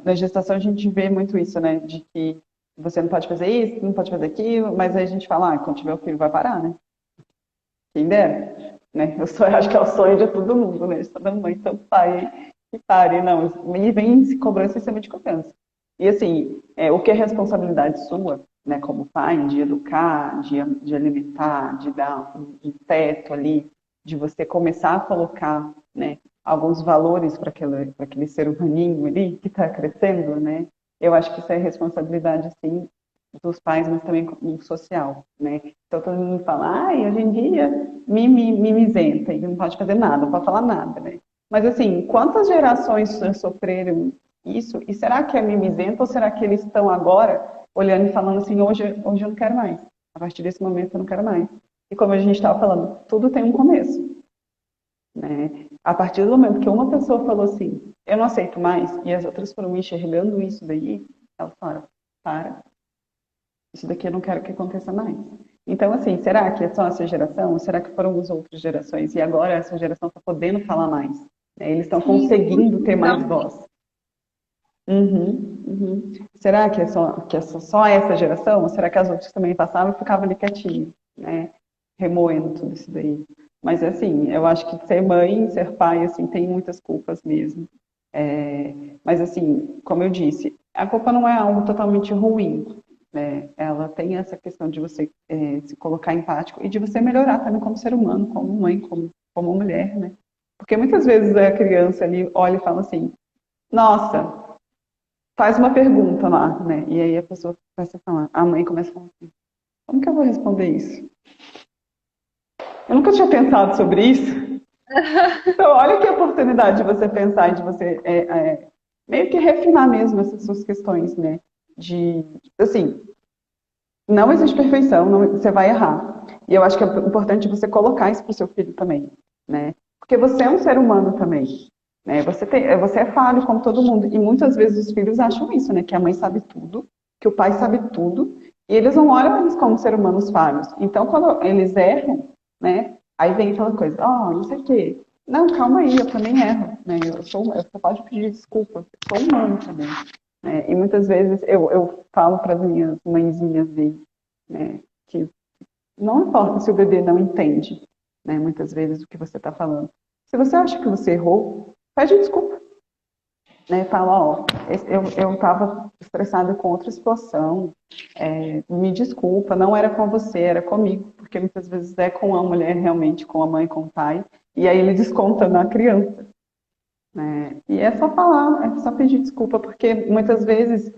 na gestação a gente vê muito isso, né? De que você não pode fazer isso, não pode fazer aquilo, mas aí a gente fala, quando tiver o filho vai parar, né? Quem dera, né? Acho que é o sonho de todo mundo, né? De toda mãe, todo pai, que pare, não. E vem cobrança em cima de cobrança. E assim, o que é responsabilidade sua, né, como pai, de educar, de alimentar, de dar um teto ali, de você começar a colocar, né, alguns valores para aquele ser humaninho ali que está crescendo, né? Eu acho que isso é responsabilidade, sim, dos pais, mas também social, né? Então todo mundo fala, hoje em dia mimizenta, e não pode fazer nada, não pode falar nada, né? Mas assim, quantas gerações sofreram isso? E será que é mimizento ou será que eles estão agora olhando e falando assim, hoje eu não quero mais. A partir desse momento eu não quero mais. E como a gente estava falando, tudo tem um começo, né? A partir do momento que uma pessoa falou assim, eu não aceito mais, e as outras foram enxergando isso daí, elas falaram, para, isso daqui eu não quero que aconteça mais. Então, assim, será que é só essa geração? Ou será que foram as outras gerações? E agora essa geração está podendo falar mais, né? Eles estão conseguindo ter mais voz. Será que é só essa geração? Ou será que as outras também passavam e ficavam ali quietinhas, né? Remoendo tudo isso daí. Mas, assim, eu acho que ser mãe, ser pai, assim, tem muitas culpas mesmo. Mas, assim, como eu disse, a culpa não é algo totalmente ruim, né? Ela tem essa questão de você se colocar empático e de você melhorar também como ser humano, como mãe, como mulher, né? Porque muitas vezes a criança ali olha e fala assim, nossa, faz uma pergunta lá, né? E aí a pessoa começa a falar, a mãe começa a falar assim, como que eu vou responder isso? Eu nunca tinha pensado sobre isso. Então, olha que oportunidade de você pensar e de você meio que refinar mesmo essas suas questões, né? Assim, não existe perfeição, você vai errar. E eu acho que é importante você colocar isso para o seu filho também, né? Porque você é um ser humano também, né? Você é falho como todo mundo. E muitas vezes os filhos acham isso, né? Que a mãe sabe tudo, que o pai sabe tudo, e eles não olham eles como seres humanos falhos. Então, quando eles erram, né? Aí vem aquela coisa, não sei o quê. Não, calma aí, eu também erro, né? Eu pode pedir desculpa, eu sou humano também. E muitas vezes eu falo para as minhas mãezinhas aí, né, que não importa se o bebê não entende, né? Muitas vezes o que você está falando. Se você acha que você errou, pede desculpa, né? Fala, ó, eu estava estressada com outra situação, me desculpa, não era com você, era comigo, porque muitas vezes é com a mulher realmente, com a mãe, com o pai, e aí ele desconta na criança, né? E é só falar, é só pedir desculpa, porque muitas vezes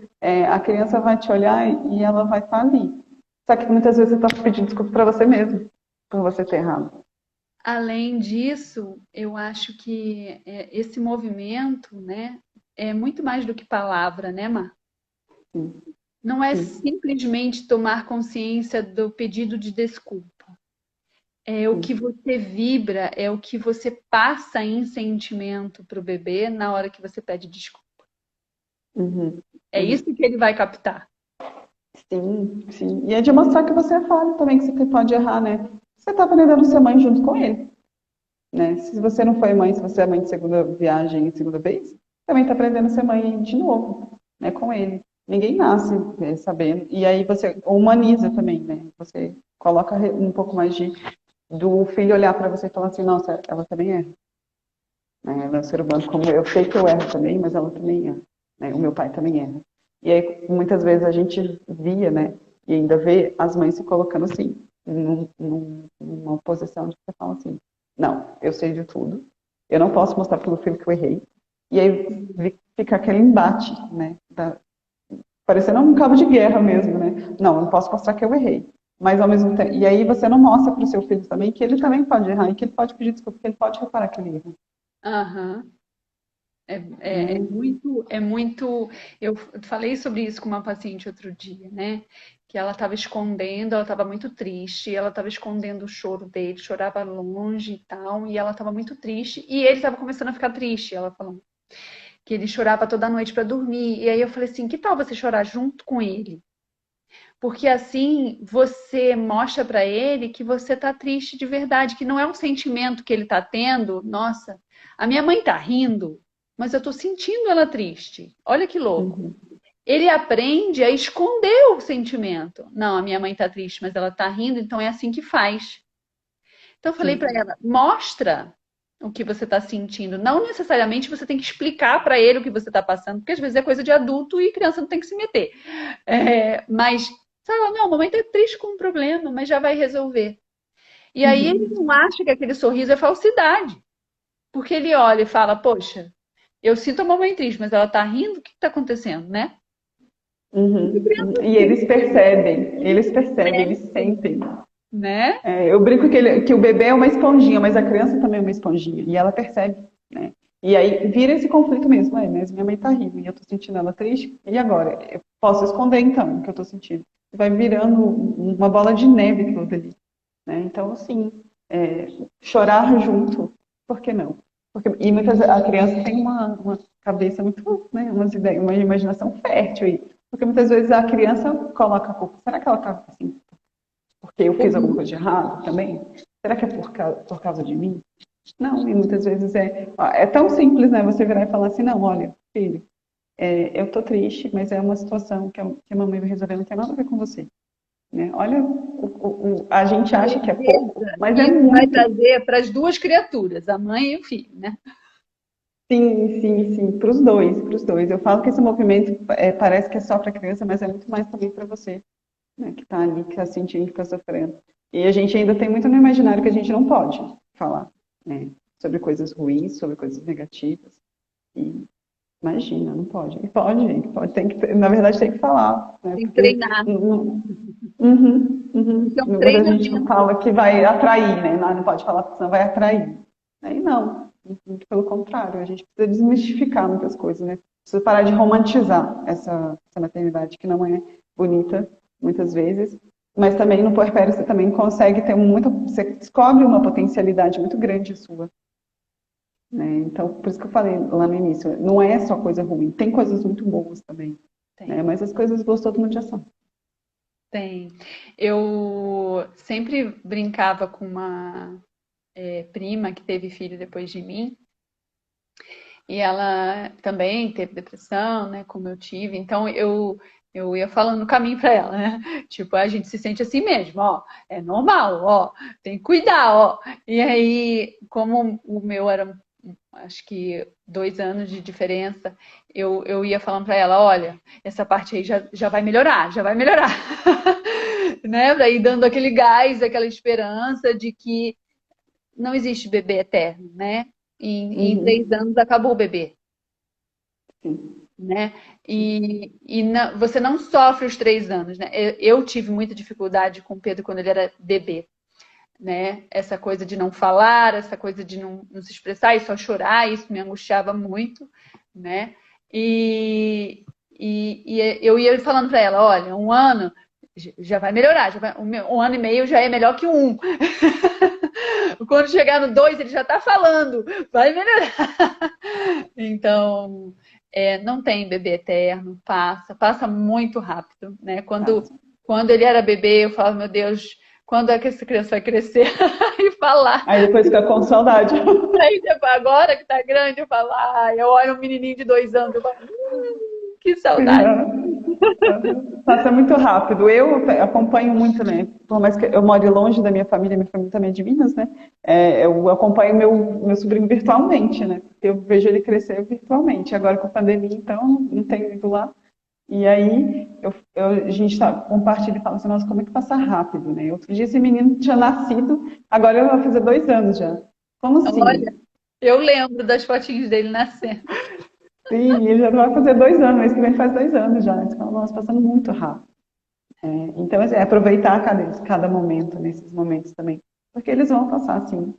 a criança vai te olhar e ela vai estar ali. Só que muitas vezes você está pedindo desculpa para você mesmo, por você ter errado. Além disso, eu acho que esse movimento, né, é muito mais do que palavra, né, Mar? Sim, Não é sim, simplesmente tomar consciência do pedido de desculpa. É o que sim. você vibra, é o que você passa em sentimento para o bebê na hora que você pede desculpa. Uhum, É uhum. isso que ele vai captar. Sim, sim. E é de mostrar que você é falho também, que você pode errar, né? Você está aprendendo a ser mãe junto com ele, né? Se você não foi mãe, se você é mãe de segunda viagem e segunda vez, também está aprendendo a ser mãe de novo, né? Com ele. Ninguém nasce sabendo. E aí você humaniza também, né? Você coloca um pouco mais do filho olhar para você e falar assim, nossa, ela também erra. Né? Ela é um ser humano como eu. Sei que eu erro também, mas ela também erra. Né? O meu pai também erra. E aí, muitas vezes a gente via, né? E ainda vê as mães se colocando assim, numa posição de você fala assim, não, eu sei de tudo, eu não posso mostrar para o meu filho que eu errei. E aí fica aquele embate, né? Parecendo um cabo de guerra mesmo, né? Não, eu não posso mostrar que eu errei. Mas ao mesmo tempo, e aí você não mostra para o seu filho também que ele também pode errar e que ele pode pedir desculpa, que ele pode reparar que ele erra. Aham. É Né? muito, é muito. Eu falei sobre isso com uma paciente outro dia, né? Que ela estava escondendo, ela estava muito triste, ela estava escondendo o choro dele, chorava longe e tal, e ela estava muito triste, e ele estava começando a ficar triste, ela falou que ele chorava toda noite para dormir. E aí eu falei assim: que tal você chorar junto com ele? Porque assim você mostra para ele que você tá triste de verdade, que não é um sentimento que ele tá tendo. Nossa, a minha mãe tá rindo, mas eu tô sentindo ela triste. Olha que louco. Uhum, Ele aprende a esconder o sentimento. Não, a minha mãe tá triste, mas ela tá rindo, então é assim que faz. Então eu falei para sim. ela: mostra o que você está sentindo. Não necessariamente você tem que explicar para ele o que você está passando, porque às vezes é coisa de adulto e criança não tem que se meter. Mas, sabe, não, mamãe tá triste com um problema, mas já vai resolver. E aí ele Uhum, não acha que aquele sorriso é falsidade, porque ele olha e fala: poxa, eu sinto a mamãe triste, mas ela tá rindo, o que está acontecendo, né? uhum. E eles percebem, eles sentem. Né? Eu brinco que o bebê é uma esponjinha, mas a criança também é uma esponjinha, e ela percebe, né? E aí vira esse conflito mesmo, mas minha mãe tá rindo e eu tô sentindo ela triste, e agora? Eu posso esconder então o que eu tô sentindo. Vai virando uma bola de neve aquilo dali, né? Então, assim, chorar junto, por que não? E a criança tem uma cabeça muito, né, umas ideias, uma imaginação fértil aí. Porque muitas vezes a criança coloca a culpa. Será que ela tá assim porque eu fiz alguma coisa de errado também? Será que é por causa de mim? Não, e muitas vezes é tão simples, né? Você virar e falar assim, não, olha, filho, eu tô triste, mas é uma situação que a mamãe vai resolver, não tem nada a ver com você. Né? Olha, a gente acha que é pouco, Leveza mas que é isso vai muito. trazer para as duas criaturas, a mãe e o filho, né? Sim, sim, sim, para os dois, para os dois. Eu falo que esse movimento parece que é só para a criança, mas é muito mais também para você, né, que está ali, que está sentindo, que está sofrendo. E a gente ainda tem muito no imaginário que a gente não pode falar, né, sobre coisas ruins, sobre coisas negativas. E imagina, não pode. E pode, tem que, na verdade tem que falar, né, Tem que porque treinar. Isso é um quando a gente treinamento. fala que vai atrair, né, não pode falar porque senão vai atrair. Aí não, muito pelo contrário, a gente precisa desmistificar muitas coisas, né? Precisa parar de romantizar essa maternidade que não é bonita, muitas vezes, mas também no puerpério você também consegue ter você descobre uma potencialidade muito grande sua, né? Então, por isso que eu falei lá no início, não é só coisa ruim, tem coisas muito boas também, né? Tem, Mas as coisas boas todo mundo já sabe. tem. Eu sempre brincava com uma prima que teve filho depois de mim, e ela também teve depressão, né, como eu tive. Então Eu ia falando no caminho pra ela, né? Tipo, a gente se sente assim mesmo, ó, é normal, ó, tem que cuidar, ó. E aí, como o meu era, acho que 2 anos de diferença, eu ia falando pra ela, olha, essa parte aí já vai melhorar, já vai melhorar. Né? Pra ir dando aquele gás, aquela esperança de que não existe bebê eterno, né? Em Uhum. 3 anos acabou o bebê, Sim. né? E você não sofre os 3 anos, né? Eu tive muita dificuldade com o Pedro quando ele era bebê, né? Essa coisa de não falar, essa coisa de não se expressar e só chorar, isso me angustiava muito, né? E eu ia falando para ela, olha, 1 ano já vai melhorar, 1 ano e meio já é melhor que um. Quando chegar no 2, ele já está falando, vai melhorar. Então, não tem bebê eterno, passa muito rápido, né? Quando, Passa. quando ele era bebê, eu falava, meu Deus, quando é que essa criança vai crescer e falar? Aí depois fica com saudade. Aí depois, agora que tá grande, eu falo, eu olho um menininho de 2 anos, eu falo, que Sim, saudade. passa muito rápido. Eu acompanho muito, né? Por mais que eu more longe da minha família também é de Minas, né? Eu acompanho meu sobrinho virtualmente, né? Eu vejo ele crescer virtualmente. Agora com a pandemia, então, não tenho ido lá. E aí a gente compartilha e fala assim, nossa, como é que passa rápido, né? Outro dia esse menino tinha nascido, agora ele vai fazer 2 anos já. Como Olha, assim? eu lembro das fotinhos dele nascendo. Sim, ele já vai fazer 2 anos, mês que vem faz 2 anos já. Você fala, nossa, passando muito rápido. Então, assim, aproveitar cada momento, nesses momentos também. Porque eles vão passar, assim.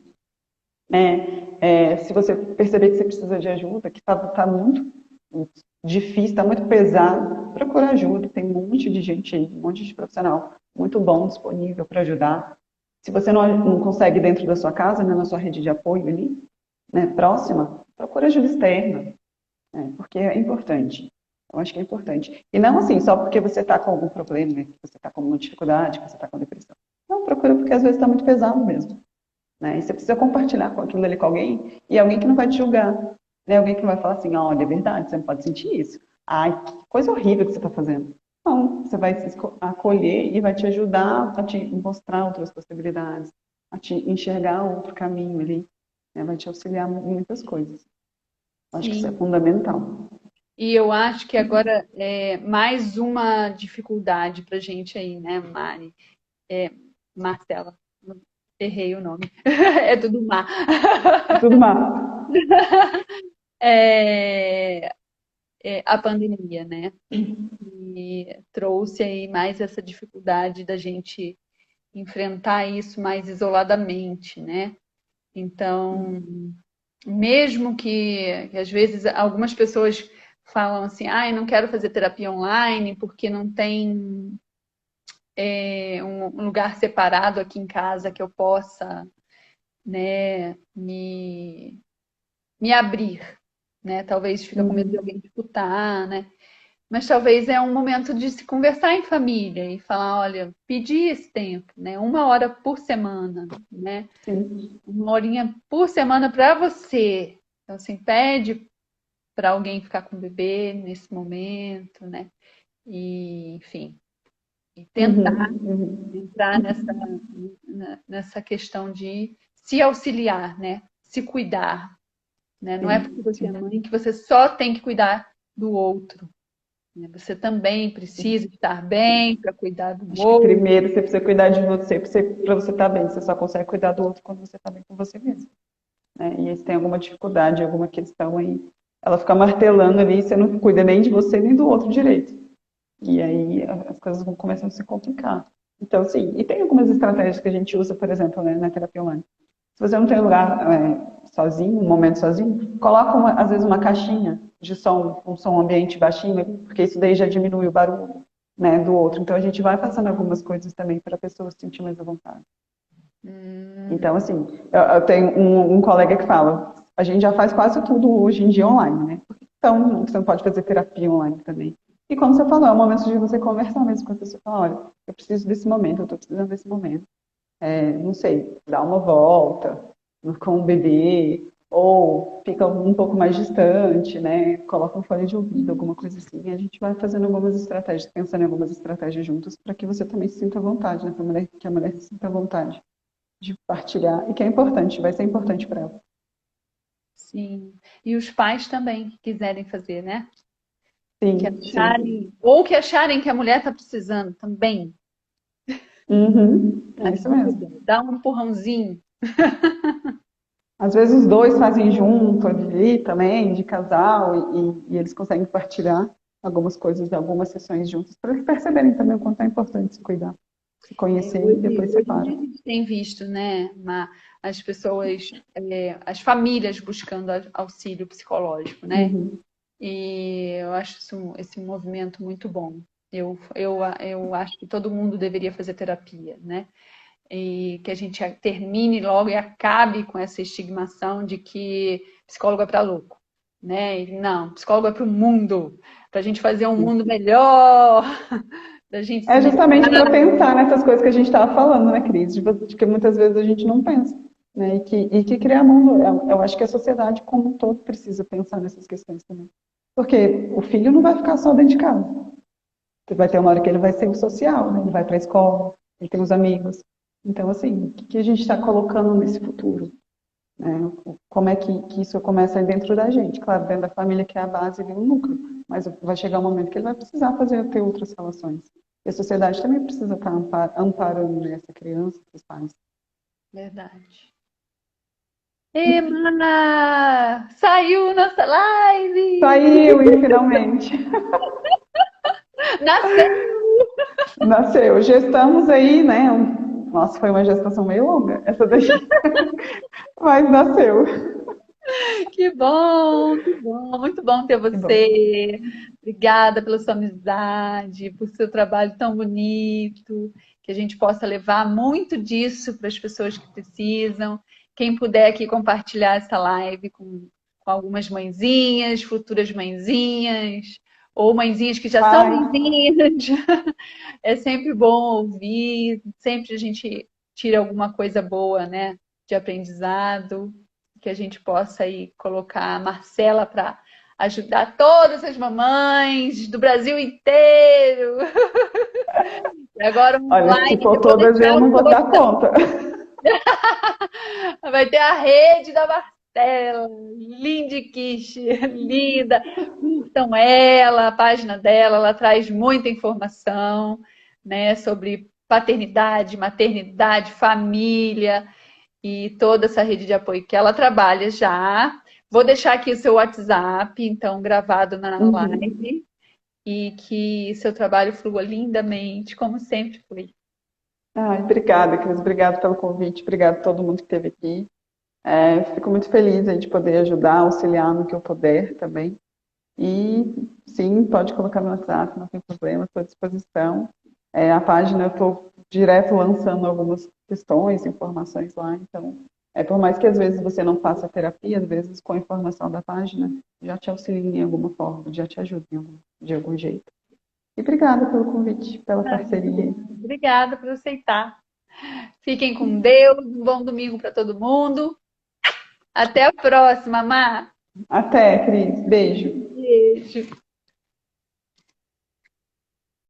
Se você perceber que você precisa de ajuda, que tá muito difícil, está muito pesado, procura ajuda. Tem um monte de gente aí, um monte de profissional muito bom disponível para ajudar. Se você não consegue dentro da sua casa, né, na sua rede de apoio ali, né, próxima, procura ajuda externa, né, porque é importante. Eu acho que é importante. E não assim, só porque você está com algum problema, né, que você está com uma dificuldade, que você está com depressão. Não, procura porque às vezes está muito pesado mesmo. Né? E você precisa compartilhar com aquilo ali com alguém, e alguém que não vai te julgar. Né? Alguém que não vai falar assim, olha, é verdade, você não pode sentir isso. Ai, que coisa horrível que você está fazendo. Não, você vai se acolher e vai te ajudar a te mostrar outras possibilidades, a te enxergar outro caminho ali, né? Vai te auxiliar em muitas coisas. Eu acho que isso é Sim. fundamental. E eu acho que agora é mais uma dificuldade pra gente aí, né, Mari? Marcela, errei o nome. É tudo Mar. É tudo má. É, a pandemia, né? E trouxe aí mais essa dificuldade da gente enfrentar isso mais isoladamente, né? Então, mesmo que às vezes algumas pessoas falam assim, ai, não quero fazer terapia online porque não tem um lugar separado aqui em casa que eu possa, né, me abrir, né? Talvez fica com medo de Uhum. alguém disputar, né? Mas talvez é um momento de se conversar em família e falar, olha, pedir esse tempo, né? 1 hora por semana, né? Sim. 1 horinha por semana para você. Então, assim, pede para alguém ficar com o bebê nesse momento, né? E, enfim, e tentar Uhum. Uhum. entrar nessa questão de se auxiliar, né? Se cuidar, né? Não é porque Sim. você é Sim. mãe que você só tem que cuidar do outro, né? Você também precisa Sim. estar bem para cuidar do Acho que outro. primeiro você precisa cuidar de você para você estar bem. Você só consegue cuidar do outro quando você está bem com você mesmo. Né? E aí se tem alguma dificuldade, alguma questão aí, ela fica martelando ali, você não cuida nem de você nem do outro direito. E aí as coisas vão começando a se complicar. Então, sim, e tem algumas estratégias que a gente usa, por exemplo, né, na terapia online. Se você não tem lugar sozinho, um momento sozinho, coloca às vezes uma caixinha de som, um som ambiente baixinho, porque isso daí já diminui o barulho, né, do outro. Então a gente vai passando algumas coisas também para a pessoa se sentir mais à vontade. Hum, Então, assim, eu tenho um colega que fala, a gente já faz quase tudo hoje em dia online, né? Então, você não pode fazer terapia online também. E como você falou, é o momento de você conversar mesmo com a pessoa, falar, olha, eu preciso desse momento, eu estou precisando desse momento. Não sei, dar uma volta com o bebê, ou fica um pouco mais distante, né? Coloca um fone de ouvido, alguma coisa assim. E a gente vai fazendo algumas estratégias, pensando em algumas estratégias juntos, para que você também se sinta à vontade, né? Que a mulher se sinta à vontade de partilhar, e que é importante, vai ser importante para ela. Sim. E os pais também que quiserem fazer, né? Que Sim, sim. acharem, ou que acharem que a mulher está precisando também. Uhum, é isso Ajuda, mesmo. dá um empurrãozinho. Às vezes os dois fazem junto ali também, de casal, e eles conseguem partilhar algumas coisas, algumas sessões juntos, para eles perceberem também o quanto é importante se cuidar, se conhecer e depois Hoje em dia separa. a gente tem visto, né, as pessoas, as famílias buscando auxílio psicológico, né? Uhum. E eu acho esse movimento muito bom. Eu acho que todo mundo deveria fazer terapia, né? E que a gente termine logo e acabe com essa estigmação de que psicólogo é para louco, né? E não, psicólogo é para o mundo, para a gente fazer um mundo melhor, da gente se É justamente melhorar. para pensar nessas coisas que a gente estava falando, né, Cris? De que muitas vezes a gente não pensa, né? E que criar mundo, eu acho que a sociedade como um todo precisa pensar nessas questões também. Porque o filho não vai ficar só dentro de casa. Vai ter uma hora que ele vai ser o social, né? Ele vai para a escola, ele tem os amigos. Então, assim, o que a gente está colocando nesse futuro? Né? Como é que isso começa aí dentro da gente? Claro, dentro da família, que é a base e o núcleo. Mas vai chegar um momento que ele vai precisar ter outras relações. E a sociedade também precisa estar amparando, né, essa criança, esses pais. Verdade. E, mana, saiu nossa live! Saiu, e finalmente. Nasceu! Nasceu. Gestamos aí, né? Nossa, foi uma gestação meio longa, essa daí. Mas nasceu. Que bom, que bom. Muito bom ter Que bom. você. Obrigada pela sua amizade, por seu trabalho tão bonito. Que a gente possa levar muito disso para as pessoas que precisam. Quem puder aqui compartilhar essa live com algumas mãezinhas, futuras mãezinhas, ou mãezinhas que já são Pai, mãezinhas. É sempre bom ouvir, sempre a gente tira alguma coisa boa, né, de aprendizado, que a gente possa aí colocar a Marcela para ajudar todas as mamães do Brasil inteiro. E agora um olha, se like que for eu vou todas eu deixar não vou dar todas. conta. Vai ter a rede da Marcela, Lindiquiche, linda. Então ela, a página dela, ela traz muita informação, né, sobre paternidade, maternidade, família e toda essa rede de apoio que ela trabalha já. Vou deixar aqui o seu WhatsApp, então, gravado na Uhum. live, e que seu trabalho flua lindamente, como sempre foi. Ai, obrigada, Cris. Obrigada pelo convite. Obrigada a todo mundo que esteve aqui. Fico muito feliz aí de poder ajudar, auxiliar no que eu puder também. E sim, pode colocar no WhatsApp, não tem problema, estou à disposição. A página eu estou direto lançando algumas questões, informações lá, então, por mais que às vezes você não faça terapia, às vezes com a informação da página já te auxilia em alguma forma, já te ajuda de algum jeito. E obrigada pelo convite, pela parceria. Obrigada por aceitar. Fiquem com Deus, um bom domingo para todo mundo. Até a próxima, Má. Até, Cris. Beijo. Beijo.